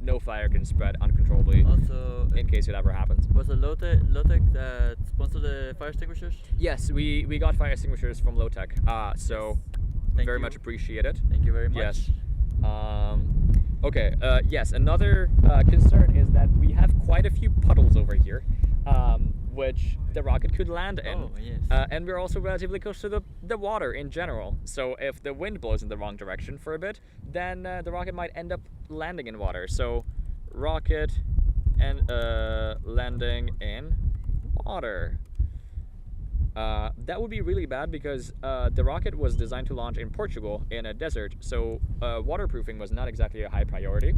no fire can spread uncontrollably. Also, in case it ever happens. Was it Lotec that sponsored the fire extinguishers? Yes, we got fire extinguishers from Lotec, so Thank very you. much appreciate it. Thank you very much. Yes. Okay. Yes. Another concern is that we have quite a few puddles over here, which the rocket could land in. Oh, yes. And we're also relatively close to the water in general. So if the wind blows in the wrong direction for a bit, then the rocket might end up landing in water. So rocket and landing in water. That would be really bad because the rocket was designed to launch in Portugal in a desert, so waterproofing was not exactly a high priority.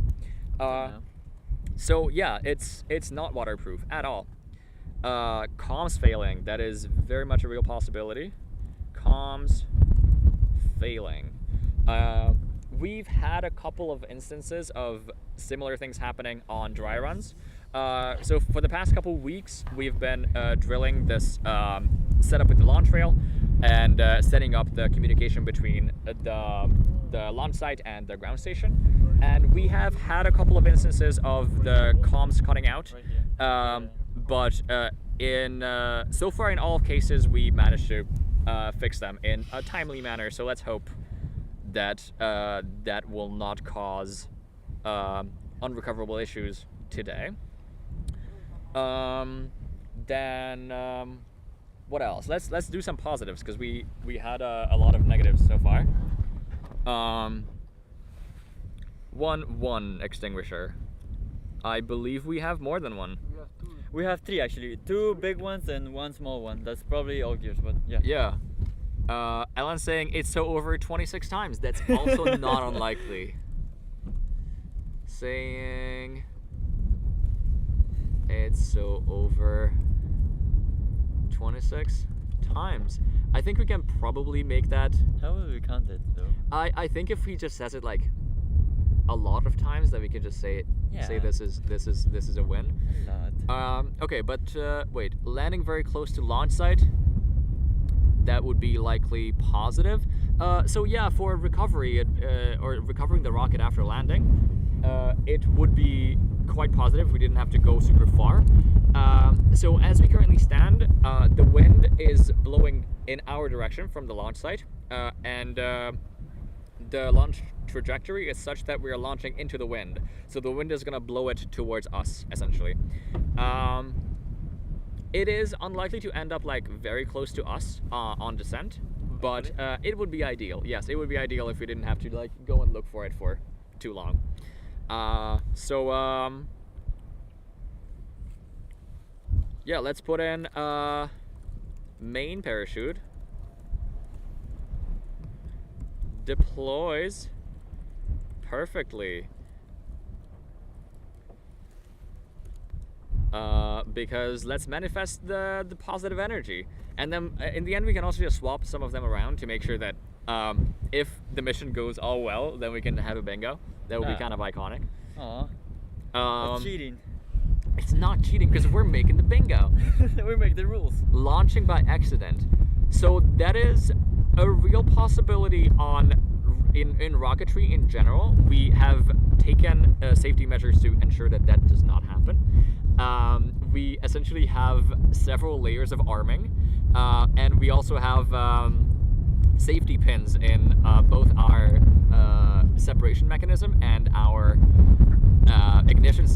So yeah, it's not waterproof at all. Comms failing, that is very much a real possibility. Comms failing. We've had a couple of instances of similar things happening on dry runs. So for the past couple weeks, we've been drilling this setup with the launch rail and setting up the communication between the launch site and the ground station. And we have had a couple of instances of the comms cutting out. But so far in all cases, we managed to fix them in a timely manner. So let's hope that that will not cause unrecoverable issues today. Then what else? Let's do some positives because we had a lot of negatives so far. One extinguisher. I believe we have more than one. We have 3 actually, 2 big ones and 1 small one. That's probably all gears, but yeah. Yeah. Ellen's saying it's so over 26 times. That's also not unlikely. Saying it's so over 26 times. I think we can probably make that. How will we count it though? I think if he just says it like a lot of times, then we can just say it. Yeah. Say this is a win. A lot. Okay, but wait, landing very close to launch site. That would be likely positive. So yeah, for recovery or recovering the rocket after landing, it would be quite positive if we didn't have to go super far. So as we currently stand, the wind is blowing in our direction from the launch site, and the launch trajectory is such that we are launching into the wind. So the wind is going to blow it towards us, essentially. It is unlikely to end up like very close to us on descent, but it would be ideal. Yes, it would be ideal if we didn't have to like go and look for it for too long. Yeah, let's put in main parachute. Deploys perfectly. Because let's manifest the positive energy. And then in the end, we can also just swap some of them around to make sure that if the mission goes all well, then we can have a bingo. That would be kind of iconic. Aw. That's cheating. It's not cheating because we're making the bingo. We make the rules. Launching by accident. So that is a real possibility in rocketry in general. We have taken safety measures to ensure that that does not happen. We essentially have several layers of arming, and we also have safety pins in both our separation mechanism and our ignition.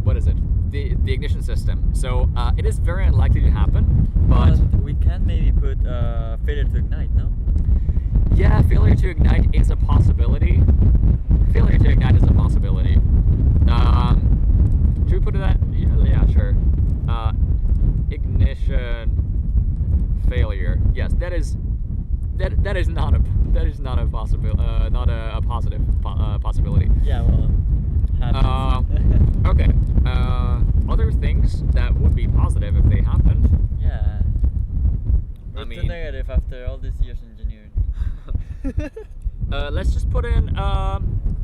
What is it? The ignition system. So it is very unlikely to happen, but we can maybe put failure to ignite, no? Yeah, failure to ignite is a possibility. Failure to ignite is a possibility. Should we put that? Yeah, sure. Ignition failure. Yes, that is not a possibility. Not a positive possibility. Yeah, well, happens. Okay. Other things that would be positive if they happened. Yeah. I What's the mean, negative after all these years engineering? let's just put in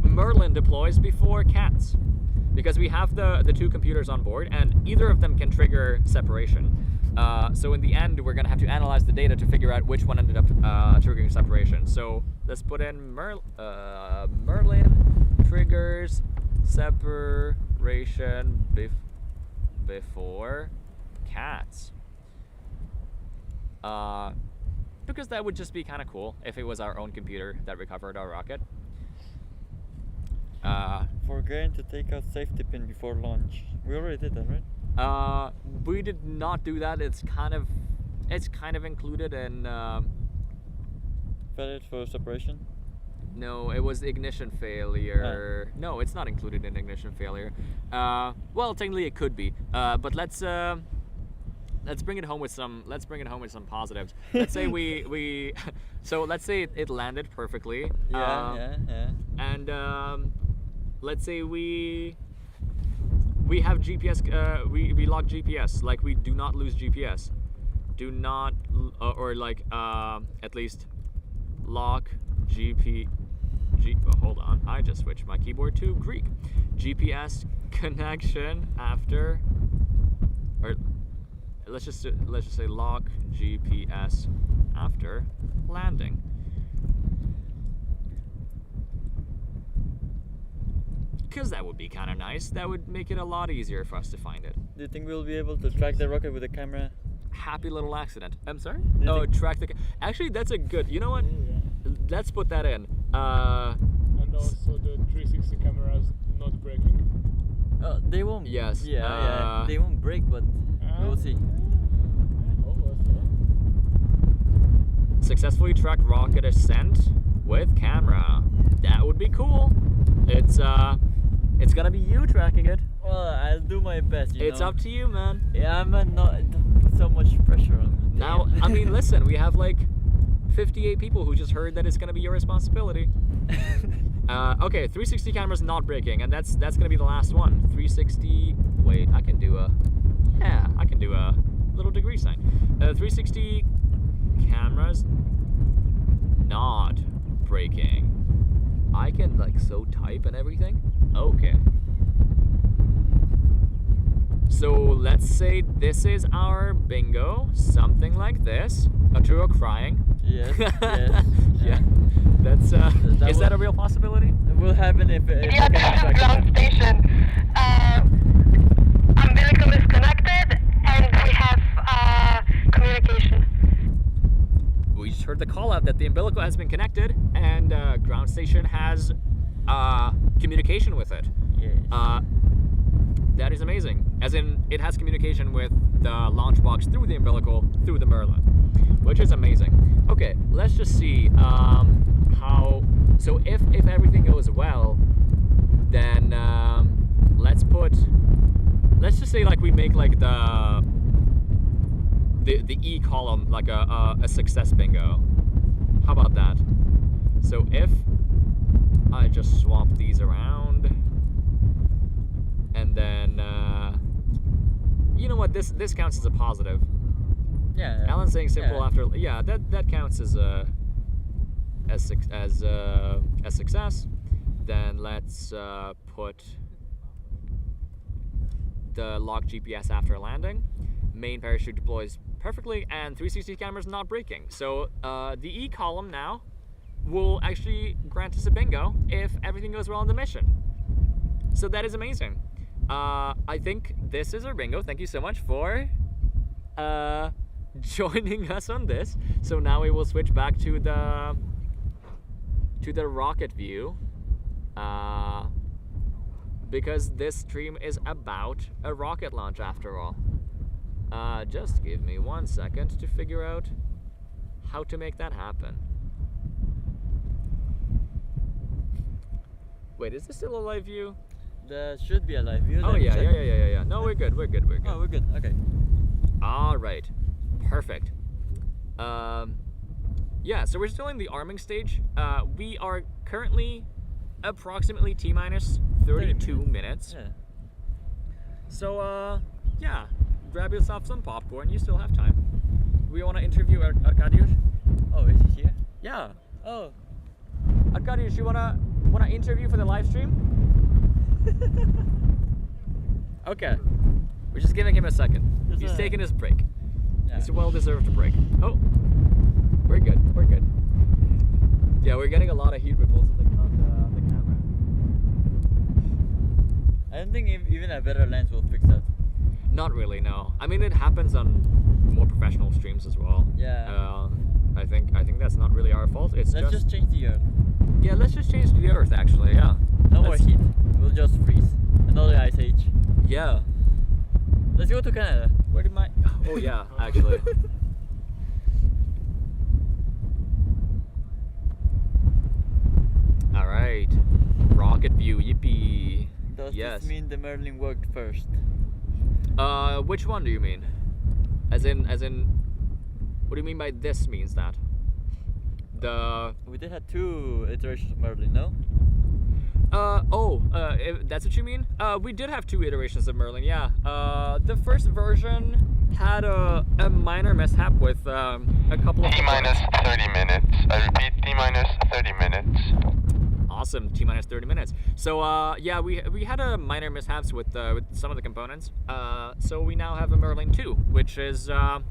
Merlin deploys before cats, because we have the two computers on board and either of them can trigger separation. So in the end, we're gonna have to analyze the data to figure out which one ended up triggering separation. So let's put in Merlin triggers separation before cats. Because that would just be kind of cool if it was our own computer that recovered our rocket. Forgetting to take out safety pin before launch. We already did that, right? We did not do that. It's kind of included in. Failure for separation? No, it was ignition failure. No, it's not included in ignition failure. Well, technically it could be. But let's bring it home with some. Let's bring it home with some positives. Let's say so let's say it landed perfectly. Yeah. And let's say we have GPS. We log GPS. Like we do not lose GPS. Do not at least log hold on, I just switched my keyboard to Greek. GPS connection after, or let's just say log GPS after landing. Because that would be kind of nice. That would make it a lot easier for us to find it. Do you think we'll be able to track the rocket with the camera? Happy little accident. I'm sorry? Oh, track the. Actually, that's a good. You know what? Let's put that in. And also the 360 cameras not breaking. They won't. Yes. Yeah. They won't break, but we'll see. Successfully tracked rocket ascent with camera. That would be cool. It's gonna be you tracking it. Well, I'll do my best. It's up to you, man. Yeah, don't put so much pressure on me. Now, I mean, listen, we have like 58 people who just heard that it's gonna be your responsibility. Okay, 360 cameras not breaking, and that's gonna be the last one. 360. Wait, I can do a little degree sign. 360 cameras not breaking. I can like so type and everything. Okay. So let's say this is our bingo, something like this. Arturo crying. Yes, yes. Yeah. That's That is that a will- real possibility? It will happen if Yeah, we this can is track ground it. station. Umbilical is connected and we have communication. We just heard the call out that the umbilical has been connected and ground station has communication with it. Yes. That is amazing. As in, it has communication with the launch box through the umbilical, through the Merlin, which is amazing. Okay, let's just see how. So if everything goes well, then let's just say like we make like the E column like a success bingo. How about that? So if I just swap these around, and then you know what, this counts as a positive. Yeah. Alan's saying simple yeah. after, yeah, that counts as a success. Then let's put the lock GPS after landing. Main parachute deploys perfectly, and 360 cameras not breaking. So the E column now will actually grant us a bingo if everything goes well on the mission. So that is amazing. I think this is our bingo. Thank you so much for joining us on this. So now we will switch back to the rocket view, because this stream is about a rocket launch after all. Just give me 1 second to figure out how to make that happen. Wait, is this still a live view? There should be a live view. Oh Let me yeah, check. yeah. No, we're good. Oh, we're good. Okay. All right, perfect. Yeah, so we're still in the arming stage. We are currently approximately T-minus 32 minutes. Yeah. So, yeah, grab yourself some popcorn. You still have time. We want to interview Arkadiusz? Oh, is he here? Yeah. Oh. Arkadiusz, you wanna interview for the live stream? Okay. We're just giving him a second. Just He's a- taking his break. Yeah. It's a well-deserved break. Oh, we're good. We're good. Yeah, we're getting a lot of heat ripples on the camera. I don't think even a better lens will fix that. Not really, no. I mean, it happens on more professional streams as well. Yeah. I think that's not really our fault. It's Let's just change the earth. yeah. Let's just change the Earth. Actually, yeah. No more Let's- heat. We'll just freeze. Another ice age. Yeah. Let's go to Canada. Where did my? Oh yeah, actually. All right. Rocket view. Yippee. Does Yes. this mean the Merlin worked first? Which one do you mean? As in, what do you mean by this means that? We did have 2 iterations of Merlin, no? If that's what you mean? We did have 2 iterations of Merlin, yeah. The first version had a minor mishap with a couple of T-minus 30 minutes. I repeat, T-minus 30 minutes. Awesome, T-minus 30 minutes. So yeah, we had a minor mishaps with some of the components. So we now have a Merlin 2, which is a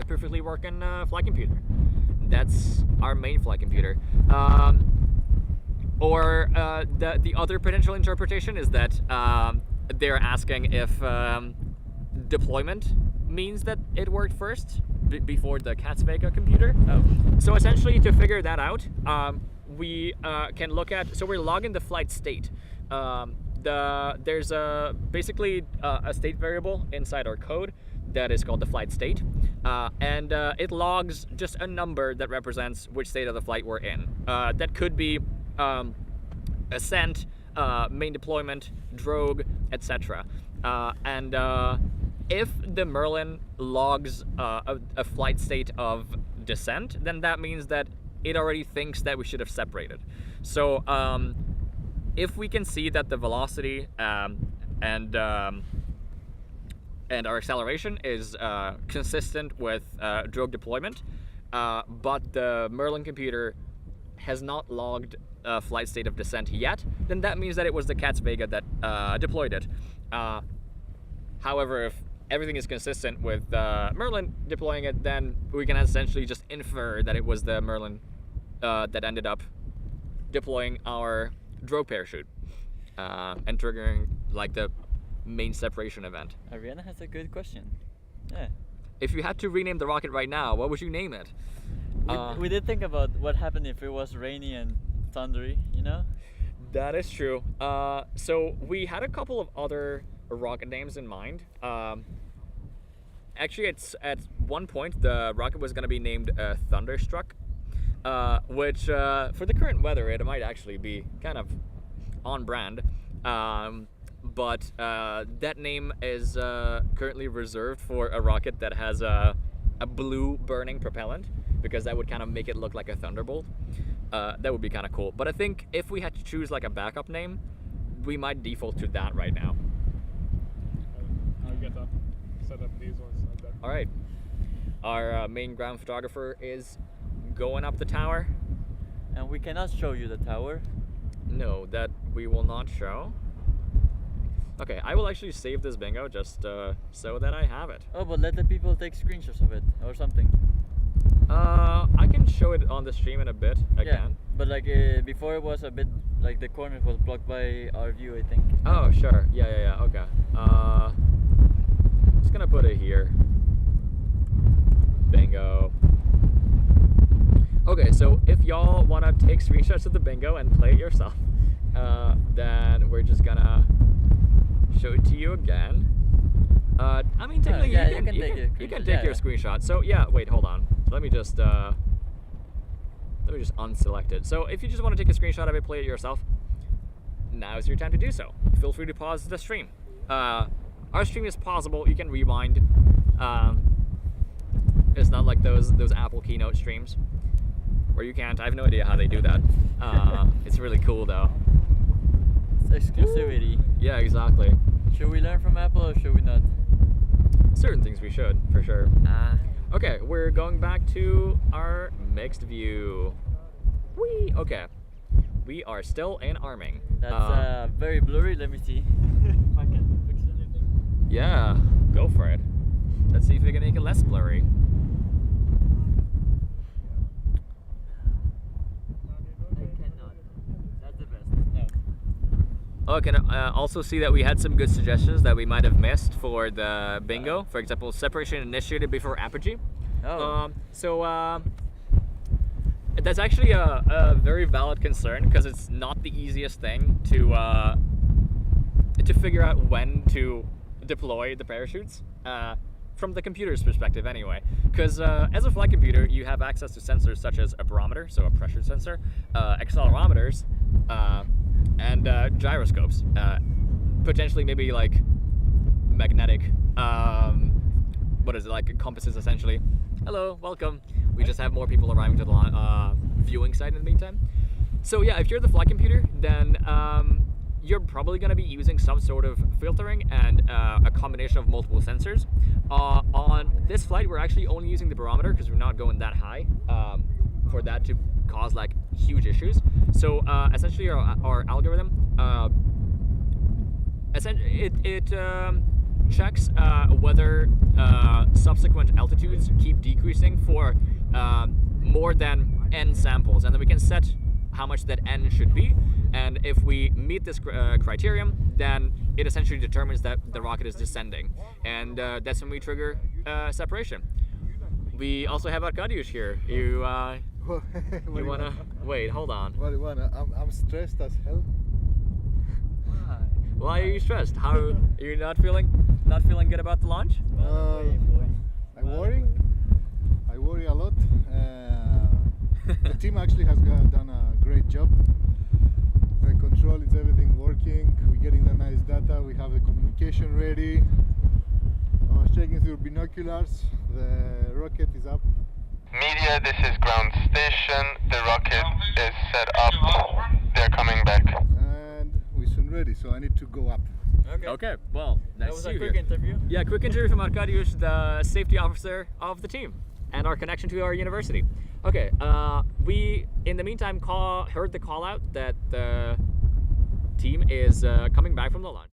perfectly working flight computer. That's our main flight computer. Or the other potential interpretation is that they're asking if deployment means that it worked first before the Cats Vega computer. Oh. So essentially, to figure that out, we can look at. So we're logging the flight state. There's basically a state variable inside our code that is called the flight state, and it logs just a number that represents which state of the flight we're in. That could be ascent, main deployment, drogue, etc. And if the Merlin logs a flight state of descent, then that means that it already thinks that we should have separated. So if we can see that the velocity and our acceleration is consistent with drogue deployment, but the Merlin computer has not logged a flight state of descent yet, then that means that it was the Cats Vega that deployed it. However, if everything is consistent with Merlin deploying it, then we can essentially just infer that it was the Merlin that ended up deploying our drogue parachute and triggering like the main separation event. Ariana has a good question. Yeah. If you had to rename the rocket right now, what would you name it? We did think about what happened if it was rainy and thundery, you know? That is true. So we had a couple of other rocket names in mind. Actually, it's at one point the rocket was going to be named Thunderstruck, which for the current weather it might actually be kind of on brand. But that name is currently reserved for a rocket that has a blue burning propellant, because that would kind of make it look like a thunderbolt. That would be kind of cool. But I think if we had to choose like a backup name, we might default to that right now. I'll get up, set up these ones like that. All right. Our main ground photographer is going up the tower. And we cannot show you the tower. No, that we will not show. Okay, I will actually save this bingo just so that I have it. Oh, but let the people take screenshots of it or something. I can show it on the stream in a bit again. Yeah, but like before it was a bit like the corner was blocked by our view, I think. Oh, sure. Yeah. Okay. Just gonna put it here. Bingo. Okay, so if y'all wanna take screenshots of the bingo and play it yourself, then we're just gonna show it to you again. I mean, technically, yeah, you can take your screenshot. So yeah, wait, hold on. Let me just unselect it. So if you just want to take a screenshot of it, play it yourself, now is your time to do so. Feel free to pause the stream. Our stream is pausable. You can rewind. It's not like those Apple Keynote streams where you can't. I have no idea how they do that. It's really cool though. It's exclusivity. Yeah, exactly. Should we learn from Apple or should we not? Certain things we should, for sure. Okay, we're going back to our mixed view. Whee! Okay. We are still in arming. That's very blurry. Let me see if I can fix anything. Yeah, go for it. Let's see if we can make it less blurry. I cannot. That's the best. No. Oh, can also see that we had some good suggestions that we might have missed for the bingo. For example, separation initiated before apogee. Oh. That's actually a very valid concern, because it's not the easiest thing to figure out when to deploy the parachutes. From the computer's perspective anyway, because as a flight computer you have access to sensors such as a barometer, so a pressure sensor, accelerometers, and gyroscopes, potentially maybe like magnetic, what is it, like compasses essentially. Hello, welcome. We just have more people arriving to the viewing site in the meantime. So yeah, if you're the flight computer, then you're probably going to be using some sort of filtering and a combination of multiple sensors. On this flight, we're actually only using the barometer because we're not going that high for that to cause like huge issues. So essentially our algorithm, it checks whether subsequent altitudes keep decreasing for more than n samples, and then we can set how much that n should be, and if we meet this criterion, then it essentially determines that the rocket is descending, and that's when we trigger separation. We also have Arkadiusz here. You wanna wait? Hold on. What do you wanna? I'm stressed as hell. Why are you stressed? How are you not feeling good about the launch? I worry a lot. The team actually has done a great job. The control is everything working. We're getting the nice data. We have the communication ready. I was checking through binoculars. The rocket is up. Media, this is ground station. The rocket is set up. They're coming back. And we're soon ready, so I need to go up. Okay, well, that was a quick interview. Yeah, quick interview from Arkadiusz, the safety officer of the team, and our connection to our university. Okay, we, in the meantime, heard the call out that the team is coming back from the launch.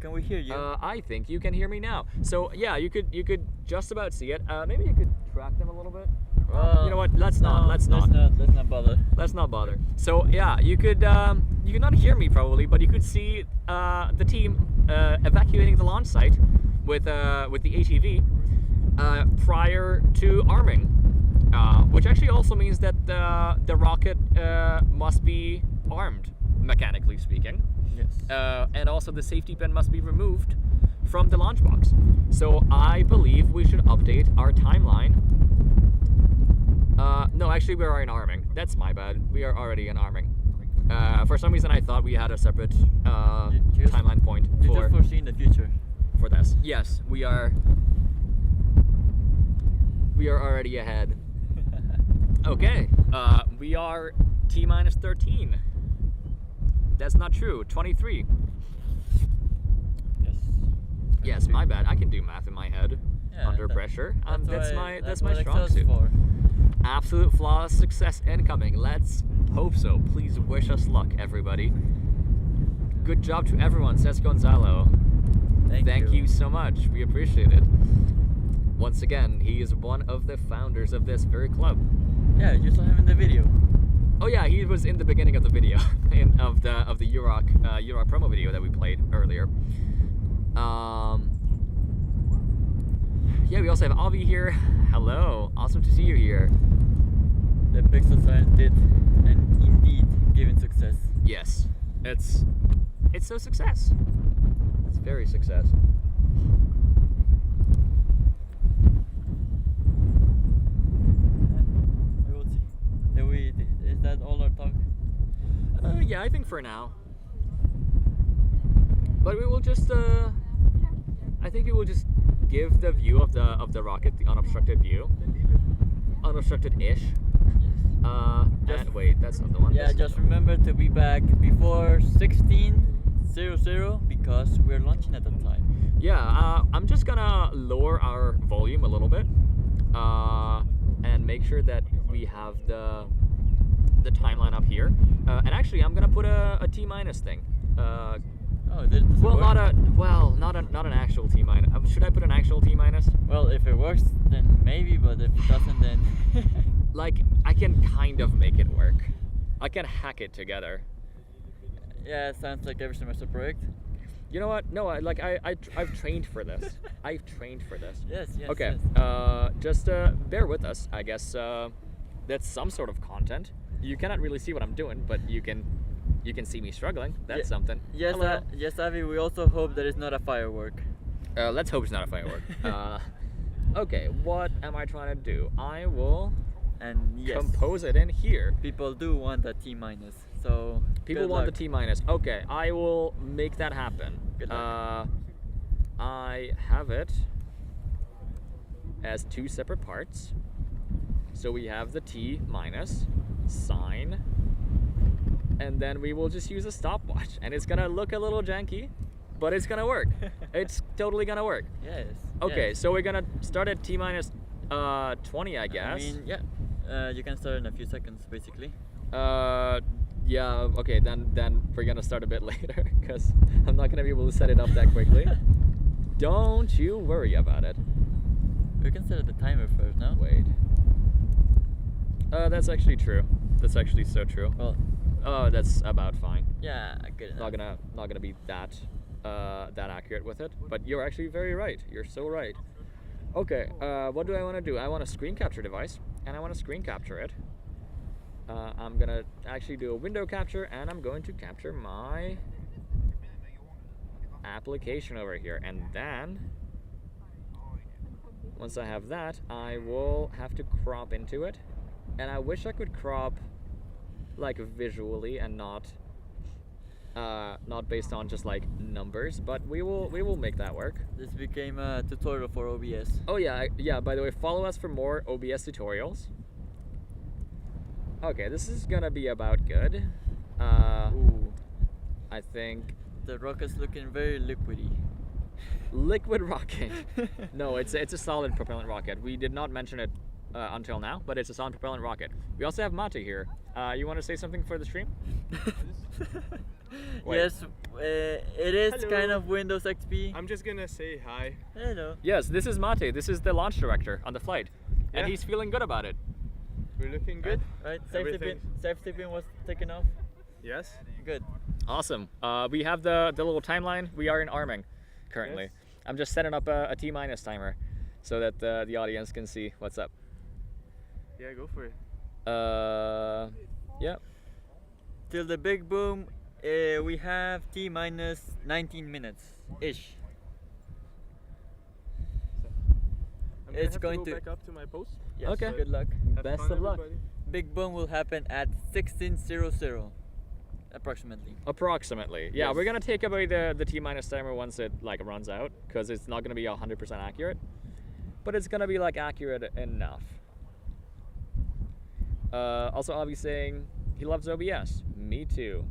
Can we hear you? I think you can hear me now. So yeah, you could just about see it. Maybe you could track them a little bit. You know what? Let's not bother. Let's not bother. So yeah, you could not hear me probably, but you could see the team evacuating the launch site with the ATV prior to arming, which actually also means that the rocket must be armed, mechanically speaking. Yes. And also the safety pin must be removed from the launch box. So I believe we should update our timeline. No, actually we are in arming. That's my bad. We are already in arming. For some reason I thought we had a separate timeline point You just foreseen the future. for this. Yes, we are already ahead. Okay, we are T-minus 13. That's not true. 23. Yes. Yes, my bad. I can do math in my head Yeah, under pressure. That's what my strong Excel's suit. for. Absolute flawless success incoming. Let's hope so. Please wish us luck, everybody. Good job to everyone, says Gonzalo. Thank you so much. We appreciate it. Once again, he is one of the founders of this very club. Yeah, you saw him in the video. Oh yeah, he was in the beginning of the video, of the Euroc promo video that we played earlier. Yeah, we also have Avi here. Hello, awesome to see you here. The Pixel Science did, and indeed, given success. Yes, it's so success. It's very success. We will see. Is that all our talk? Yeah, I think for now. But we will just, I think we will just give the view of the rocket, the unobstructed view, unobstructed-ish. And wait, that's not the one. Yeah, just remember to be back before 16:00 because we're launching at that time. Yeah, I'm just gonna lower our volume a little bit, and make sure that we have the timeline up here. And actually, I'm gonna put a T-minus thing. Not an actual T-minus. Should I put an actual T-minus? Well, if it works, then maybe, but if it doesn't, then... Like, I can kind of make it work. I can hack it together. Yeah, it sounds like every semester project. You know what? No, I've trained for this. I've trained for this. Yes. Okay, yes. just bear with us. I guess that's some sort of content. You cannot really see what I'm doing, but you can see me struggling. That's something. Yes, Hello. yes, Avi. We also hope that it's not a firework. Let's hope it's not a firework. Okay, what am I trying to do? I will compose it in here. People do want a T-minus, so people want the T-minus. Okay, I will make that happen. Good luck. I have it as two separate parts. So we have the T-minus sign, and then we will just use a stopwatch, and it's gonna look a little janky, but it's gonna work. It's totally gonna work. Yes. Okay, yes. so we're gonna start at T-minus 20, I guess. I mean, yeah. You can start in a few seconds, basically. Yeah. Okay, then we're gonna start a bit later because I'm not gonna be able to set it up that quickly. Don't you worry about it. We can set the timer first, no? Wait. That's actually true. That's actually so true. Well. Oh, that's about fine. Yeah, good enough. Not gonna be that accurate with it. But you're actually very right. You're so right. Okay. What do I want to do? I want a screen capture device, and I want to screen capture it. I'm gonna actually do a window capture, and I'm going to capture my application over here, and then once I have that, I will have to crop into it, and I wish I could crop like visually and not based on just like numbers, but we will make that work. This became a tutorial for OBS. Oh yeah, by the way, follow us for more OBS tutorials. Okay, this is gonna be about good. Ooh. I think the rocket's looking very liquidy. Liquid rocket. No, it's a solid propellant rocket. We did not mention it until now, but it's a solid propellant rocket. We also have Mate here. You want to say something for the stream? Wait. Yes, it is kind of Windows XP. I'm just gonna say hi. Hello. Yes, this is Mate. This is the launch director on the flight, and Yeah. he's feeling good about it. We're looking good. Right, Everything- safety pin was taken off. Yes. Good. Awesome. We have the little timeline. We are in arming currently. Yes. I'm just setting up a T-minus timer so that the audience can see what's up. Yeah, go for it. Yeah. Till the big boom, we have T minus 19 minutes ish. I'm It's have going to go to- back up to my post. Yes, Okay. Good luck. Have Best fun, of luck. everybody. Big boom will happen at 16:00 approximately. Approximately. Yeah, Yes. we're gonna take away the T-minus timer once it like runs out, because it's not gonna be 100% accurate, but it's gonna be like accurate enough. Also, Avi's saying he loves OBS. Me too.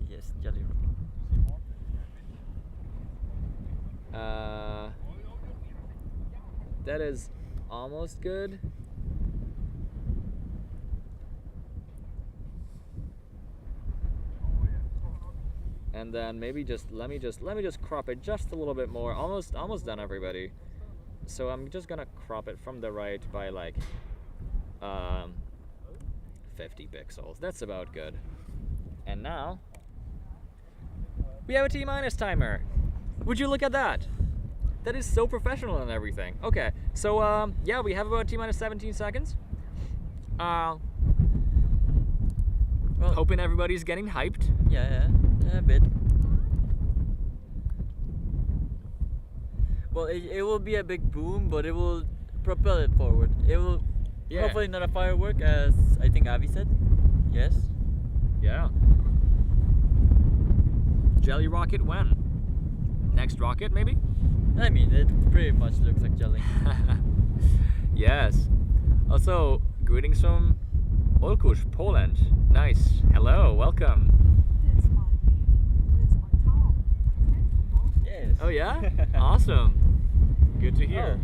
Yes, Jelly. That is almost good. And then maybe just let me just crop it just a little bit more. Almost done, everybody. So I'm just gonna crop it from the right by like 50 pixels. That's about good. And now we have a T-minus timer. Would you look at that? That is so professional and everything. Okay, so yeah, we have about T-minus 17 seconds. Well, hoping everybody's getting hyped. Yeah, a bit. Well, it will be a big boom, but it will propel it forward. It will hopefully not a firework, as I think Avi said. Yes. Yeah. Jelly rocket when? Next rocket, maybe? I mean, it pretty much looks like jelly. Yes. Also, greetings from Olkusz, Poland. Nice. Hello, welcome. Yes. Oh yeah? Awesome. Good to hear.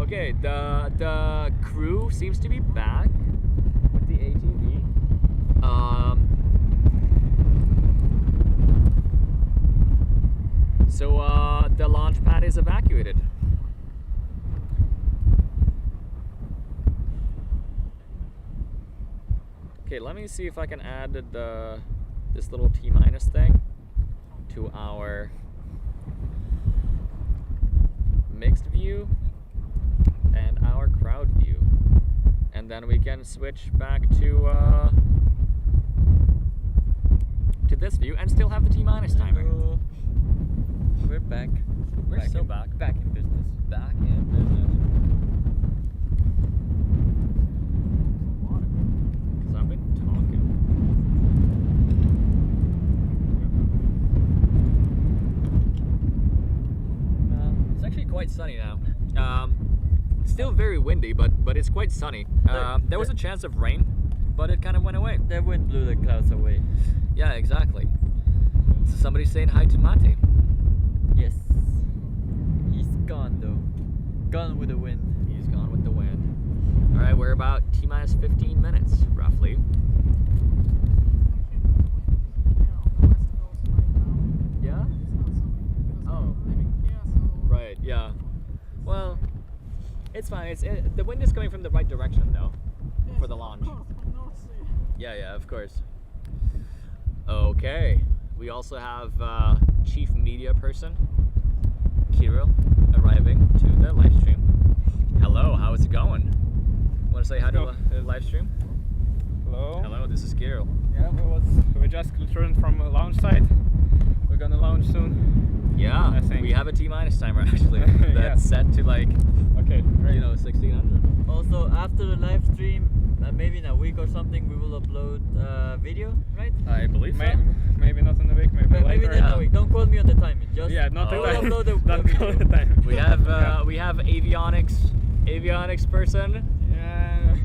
Okay, the crew seems to be back with the ATV. So the launch pad is evacuated. Okay, let me see if I can add this little T-minus thing to our mixed view and our crowd view, and then we can switch back to this view and still have the T-minus timer. Hello. We're back. We're still back. Back in business. Back in business. Because I've been talking. It's actually quite sunny now. Still very windy, but it's quite sunny. There was a chance of rain, but it kind of went away. The wind blew the clouds away. Yeah, exactly. So somebody's saying hi to Mate. Yes. He's gone though. Gone with the wind. He's gone with the wind. All right, we're about T-minus 15 minutes, roughly. Yeah? Oh. Right, yeah. Well, it's fine. The wind is coming from the right direction, though, for the launch. Yeah, of course. Okay. We also have Chief Media Person, Kirill, arriving to the live stream. Hello, how is it going? Want to say hi to the live stream? Hello. Hello, this is Kirill. Yeah, we just returned from a launch site. We're gonna launch soon. Yeah, I think. we have a T-minus timer actually. That's set to like, Okay, great. 1600. Also, after the live stream, maybe in a week or something, we will upload video, right? I believe so. Maybe not in a week, maybe Maybe later. not a week. Don't quote me on the timing. Just not we the will time. upload the Don't video. call the time. We have avionics person,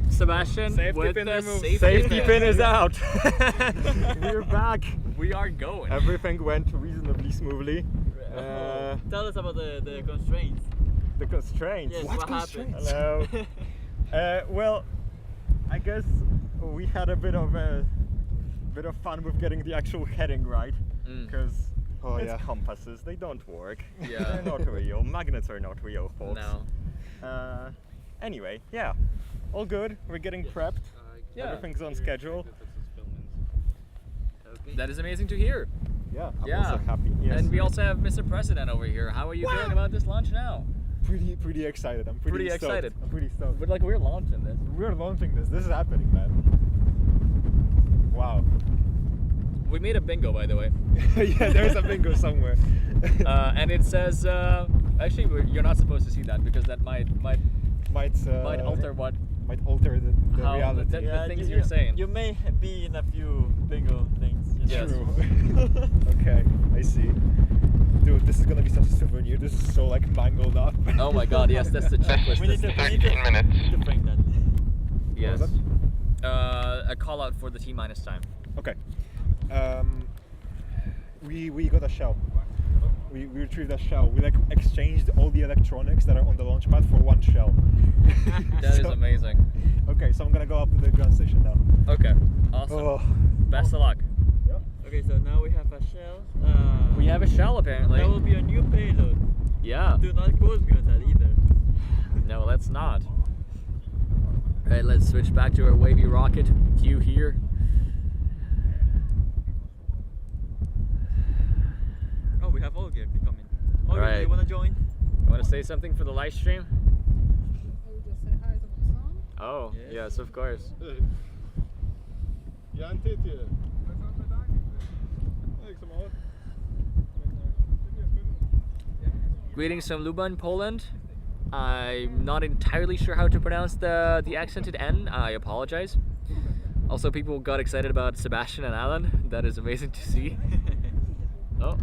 Sebastian. Safety with pin the removed. Safety pin is out. We're back. We are going. Everything went reasonably smoothly. Tell us about the constraints. The constraints. Yes, what happened? Hello. Well, I guess we had a bit of fun with getting the actual heading right, because compasses, they don't work. Yeah. They're not real. Magnets are not real, folks. No. Anyway, yeah, all good. We're getting prepped. Everything's on schedule. That is amazing to hear. Yeah, I'm also happy. Yes. And we also have Mr. President over here. How are you feeling about this launch now? Pretty excited. I'm pretty stoked. excited. I'm pretty stoked. But like we're launching this. We're launching this. This is happening, man. Wow. We made a bingo, by the way. Yeah, there's a bingo somewhere. And it says, actually, you're not supposed to see that because that might alter what. Might alter the reality. The things you're saying. You may be in a few bingo things. Yes. True. Okay, I see. Dude, this is gonna be such a souvenir. This is so like mangled up. Oh my god, yes, that's the checklist. We need to 13 minutes. bring that. Yes. A call out for the T-minus time. Okay. We got a shell. We retrieved a shell. We like exchanged all the electronics that are on the launch pad for one shell. That is amazing. Okay, so I'm gonna go up to the ground station now. Okay, awesome. Oh. Best of luck. Okay, so now we have a shell. We have a shell apparently. That will be a new payload. Yeah. Do not quote me on that either. No, let's not. Alright, let's switch back to our wavy rocket view here. Oh, we have Olga coming. Olga, Alright. do you want to join? You want to say something for the live stream? I will just say hi to my son. Oh, yes, of course. Ja, en titt ju. Greetings from Lublin, Poland. I'm not entirely sure how to pronounce the accented N. I apologize. Also, people got excited about Sebastian and Alan. That is amazing to see. Oh.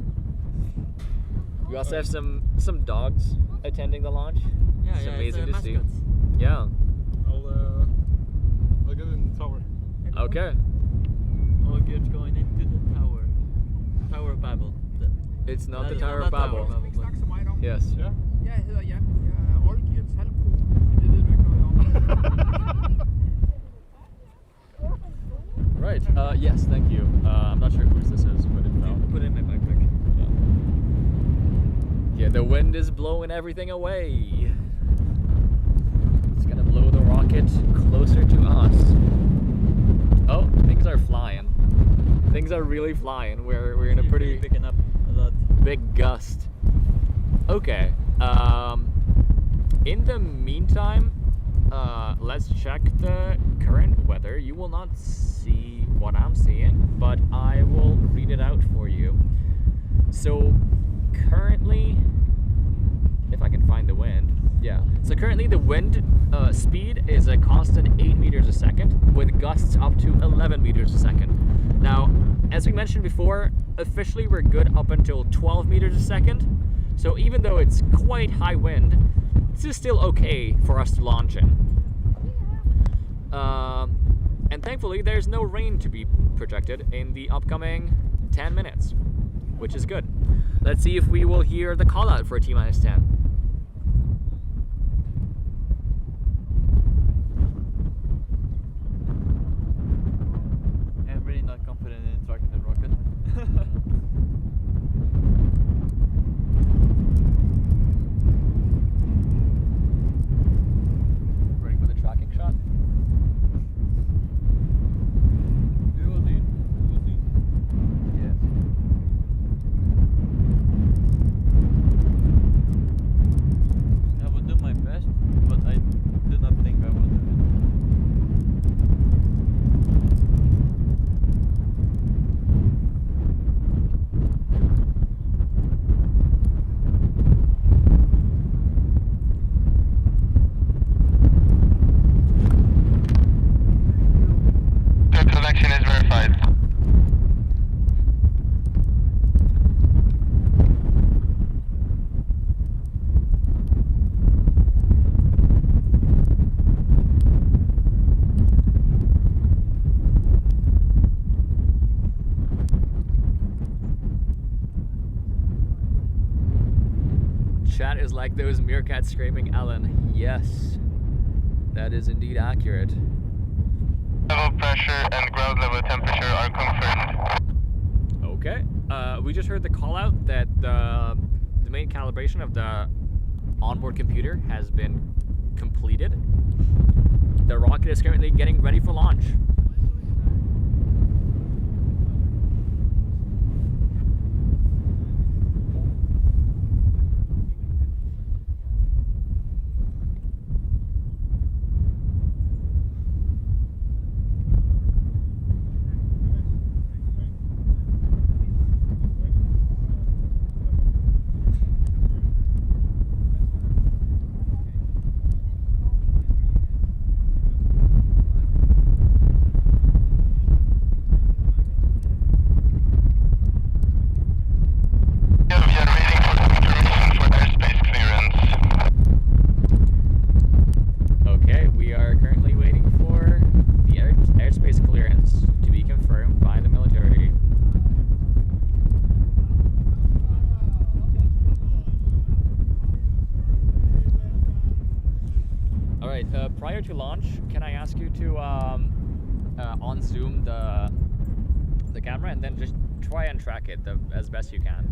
We also have some dogs attending the launch. Yeah, it's amazing to see. mascots. Yeah. I'll get in the tower. Okay. Olga's going into the tower. Tower of Babel. It's not That the is Tower not of Tower Babel. Snak så meget om. Yes. Ja. Jeg hedder Jan. Jeg er Olgiers halvbror. Det ved du ikke noget om. Right. Yes, thank you. I'm not sure whose this is, but it fell. Put it in my backpack. Yeah, the wind is blowing everything away. It's gonna blow the rocket closer to us. Oh, things are flying. Things are really flying. We're in a pretty picking up a lot. big gust. Okay. In the meantime, let's check the current weather. You will not see what I'm seeing, but I will read it out for you. So currently, if I can find the wind, yeah. So currently the wind speed is a constant 8 meters a second with gusts up to 11 meters a second. Now, as we mentioned before, officially we're good up until 12 meters a second. So even though it's quite high wind, this is still okay for us to launch in. And thankfully there's no rain to be projected in the upcoming 10 minutes, which is good. Let's see if we will hear the call out for T-minus 10. I'm really not confident in tracking the rocket. Ready for the tracking shot? Yes. That is like those meerkats screaming Ellen. Yes, that is indeed accurate. Level pressure and ground level temperature are confirmed. Okay. We just heard the call out that the main calibration of the onboard computer has been completed. The rocket is currently getting ready for launch. Prior to launch, can I ask you to on zoom the camera and then just try and track it as best you can?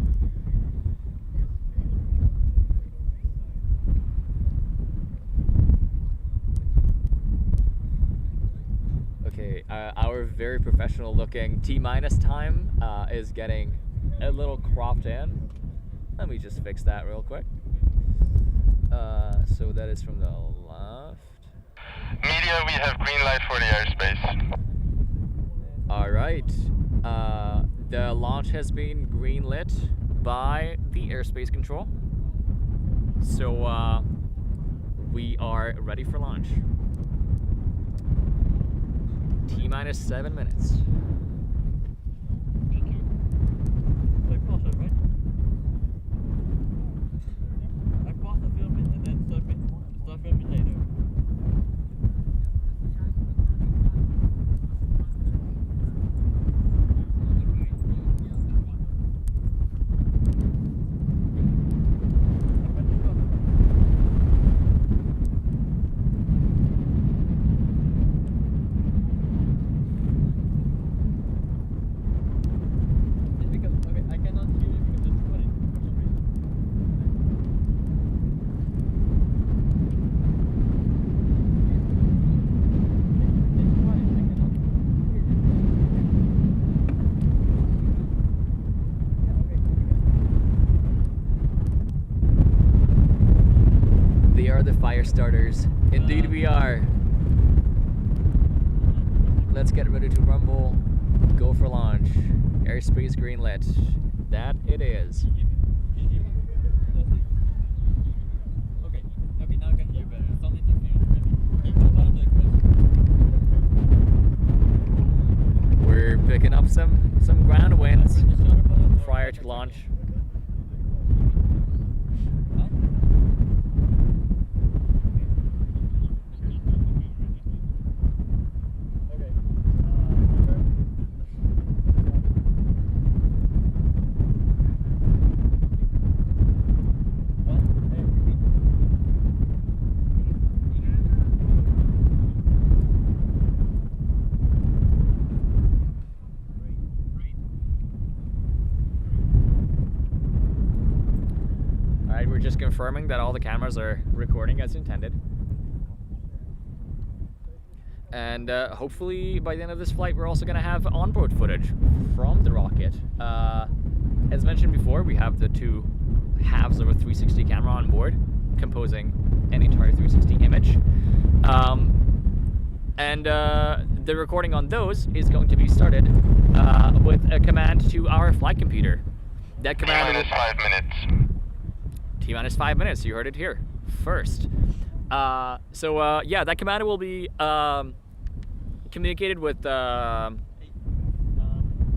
Okay, our very professional looking T-minus time is getting a little cropped in. Let me just fix that real quick. So that is from the left. Media, we have green light for the airspace. All right. The launch has been greenlit by the airspace control. So we are ready for launch. T-minus 7 minutes. The Firestarters. Indeed we are. Let's get ready to rumble. Go for launch. Airspace greenlit. That it is. Okay, now I can hear better. Some interference maybe. We're picking up some ground winds prior to launch. We're just confirming that all the cameras are recording as intended. And hopefully by the end of this flight we're also going to have onboard footage from the rocket. As mentioned before, we have the two halves of a 360 camera on board, composing an entire 360 image. And the recording on those is going to be started with a command to our flight computer. That command is 5 minutes. T-minus 5 minutes, you heard it here first. Yeah, that command will be communicated with the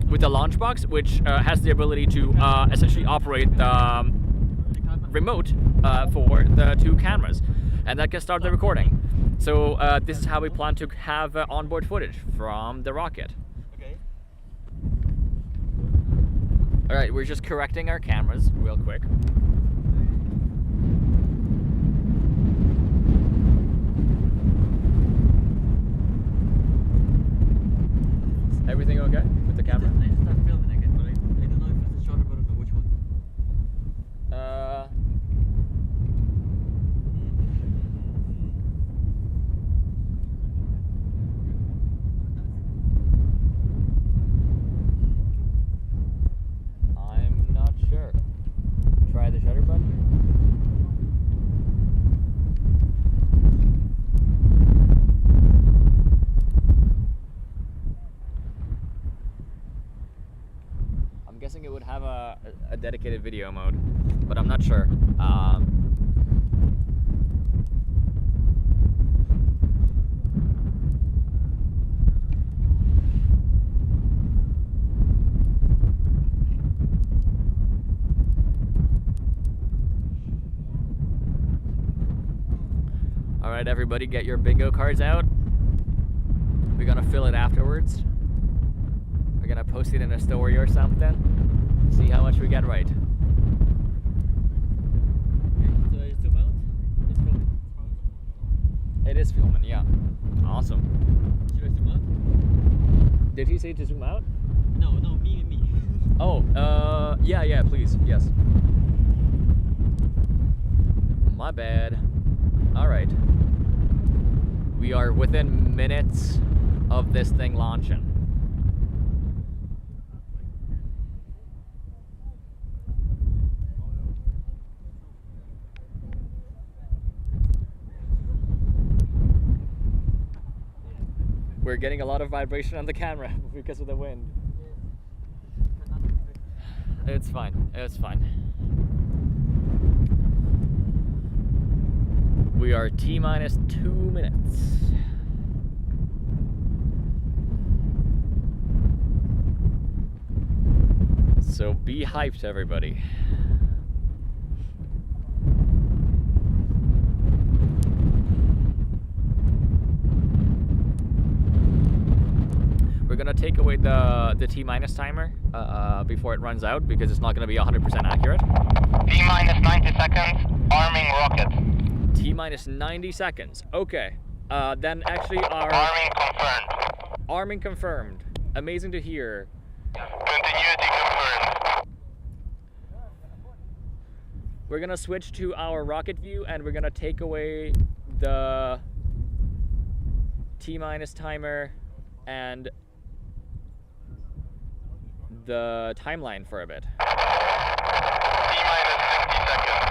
launch box, which has the ability to essentially operate the remote for the two cameras, and that can start the recording. So this is how we plan to have onboard footage from the rocket. Okay. All right, we're just correcting our cameras real quick. a dedicated video mode, but I'm not sure. All right, everybody, get your bingo cards out. We're gonna fill it afterwards. We're gonna post it in a story or something. See how much we get right. So it's zoom out? It's filming. It is filming, yeah. Awesome. Should I zoom out? Did he say to zoom out? No, me. Oh, yeah, please, yes. My bad. All right. We are within minutes of this thing launching. We're getting a lot of vibration on the camera because of the wind. It's fine. It's fine. We are T-minus 2 minutes. So be hyped, everybody. We're gonna take away the T-minus timer before it runs out because it's not gonna be 100% accurate. T-minus 90 seconds, arming rocket. T-minus 90 seconds. Okay. Then actually our... Arming confirmed. Arming confirmed. Amazing to hear. Continuity confirmed. We're gonna switch to our rocket view and we're gonna take away the T-minus timer and the timeline for a bit. T-minus 60 seconds.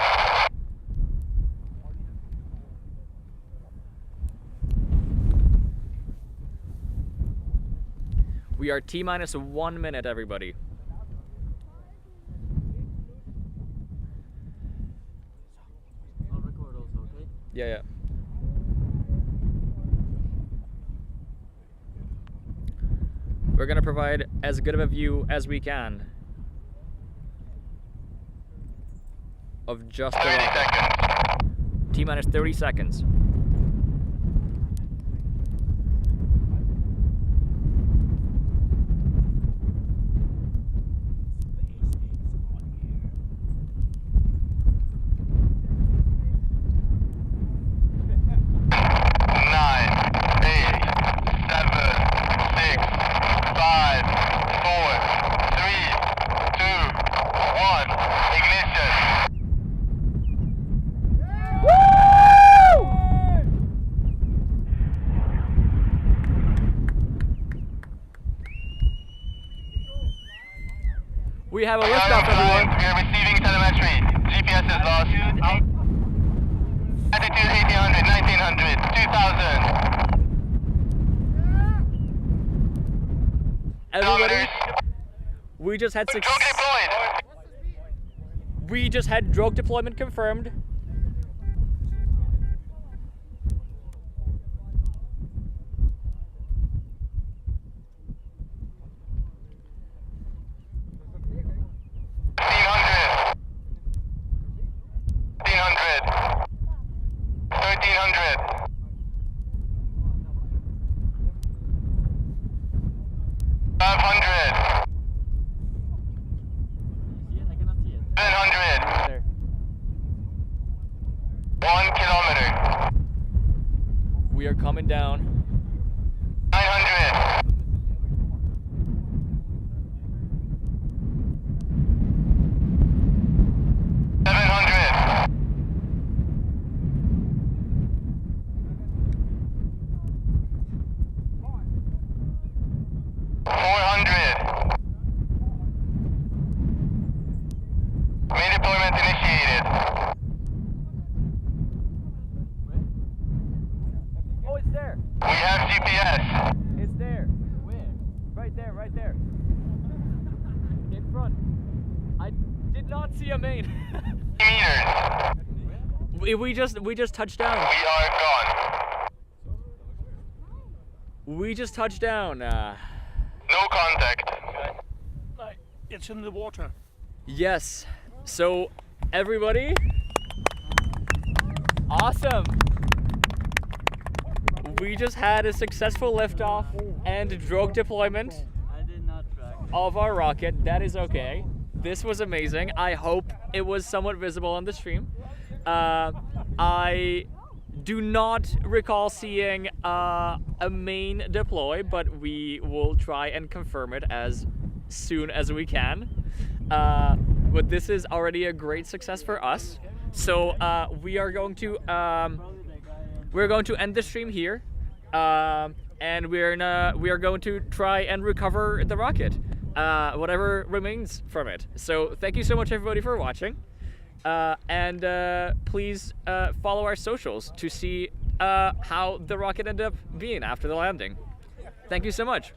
We are T-minus 1 minute, everybody. I'll record also, okay? Yeah. We're gonna provide as good of a view as we can of just the 30 rocket. seconds. T-minus 30 seconds. We have a liftoff, everyone. We are receiving telemetry. GPS is lost. Altitude 1800, 1900, 2000. Everybody, we just had We just had drogue deployment confirmed. We are coming down. 900. 700. 400. Main deployment initiated. Oh, it's there. We have GPS. It's there. Where? Right there, right there. In front. I did not see a main. we just touched down. We are gone. We just touched down. No contact. It's in the water. Yes. So, everybody, awesome. We just had a successful liftoff and drogue deployment of our rocket. That is okay. This was amazing. I hope it was somewhat visible on the stream. I do not recall seeing a main deploy, but we will try and confirm it as soon as we can. But this is already a great success for us. So we are going to end the stream here, and we are going to try and recover the rocket, whatever remains from it. So thank you so much, everybody, for watching, and please follow our socials to see how the rocket ended up being after the landing. Thank you so much.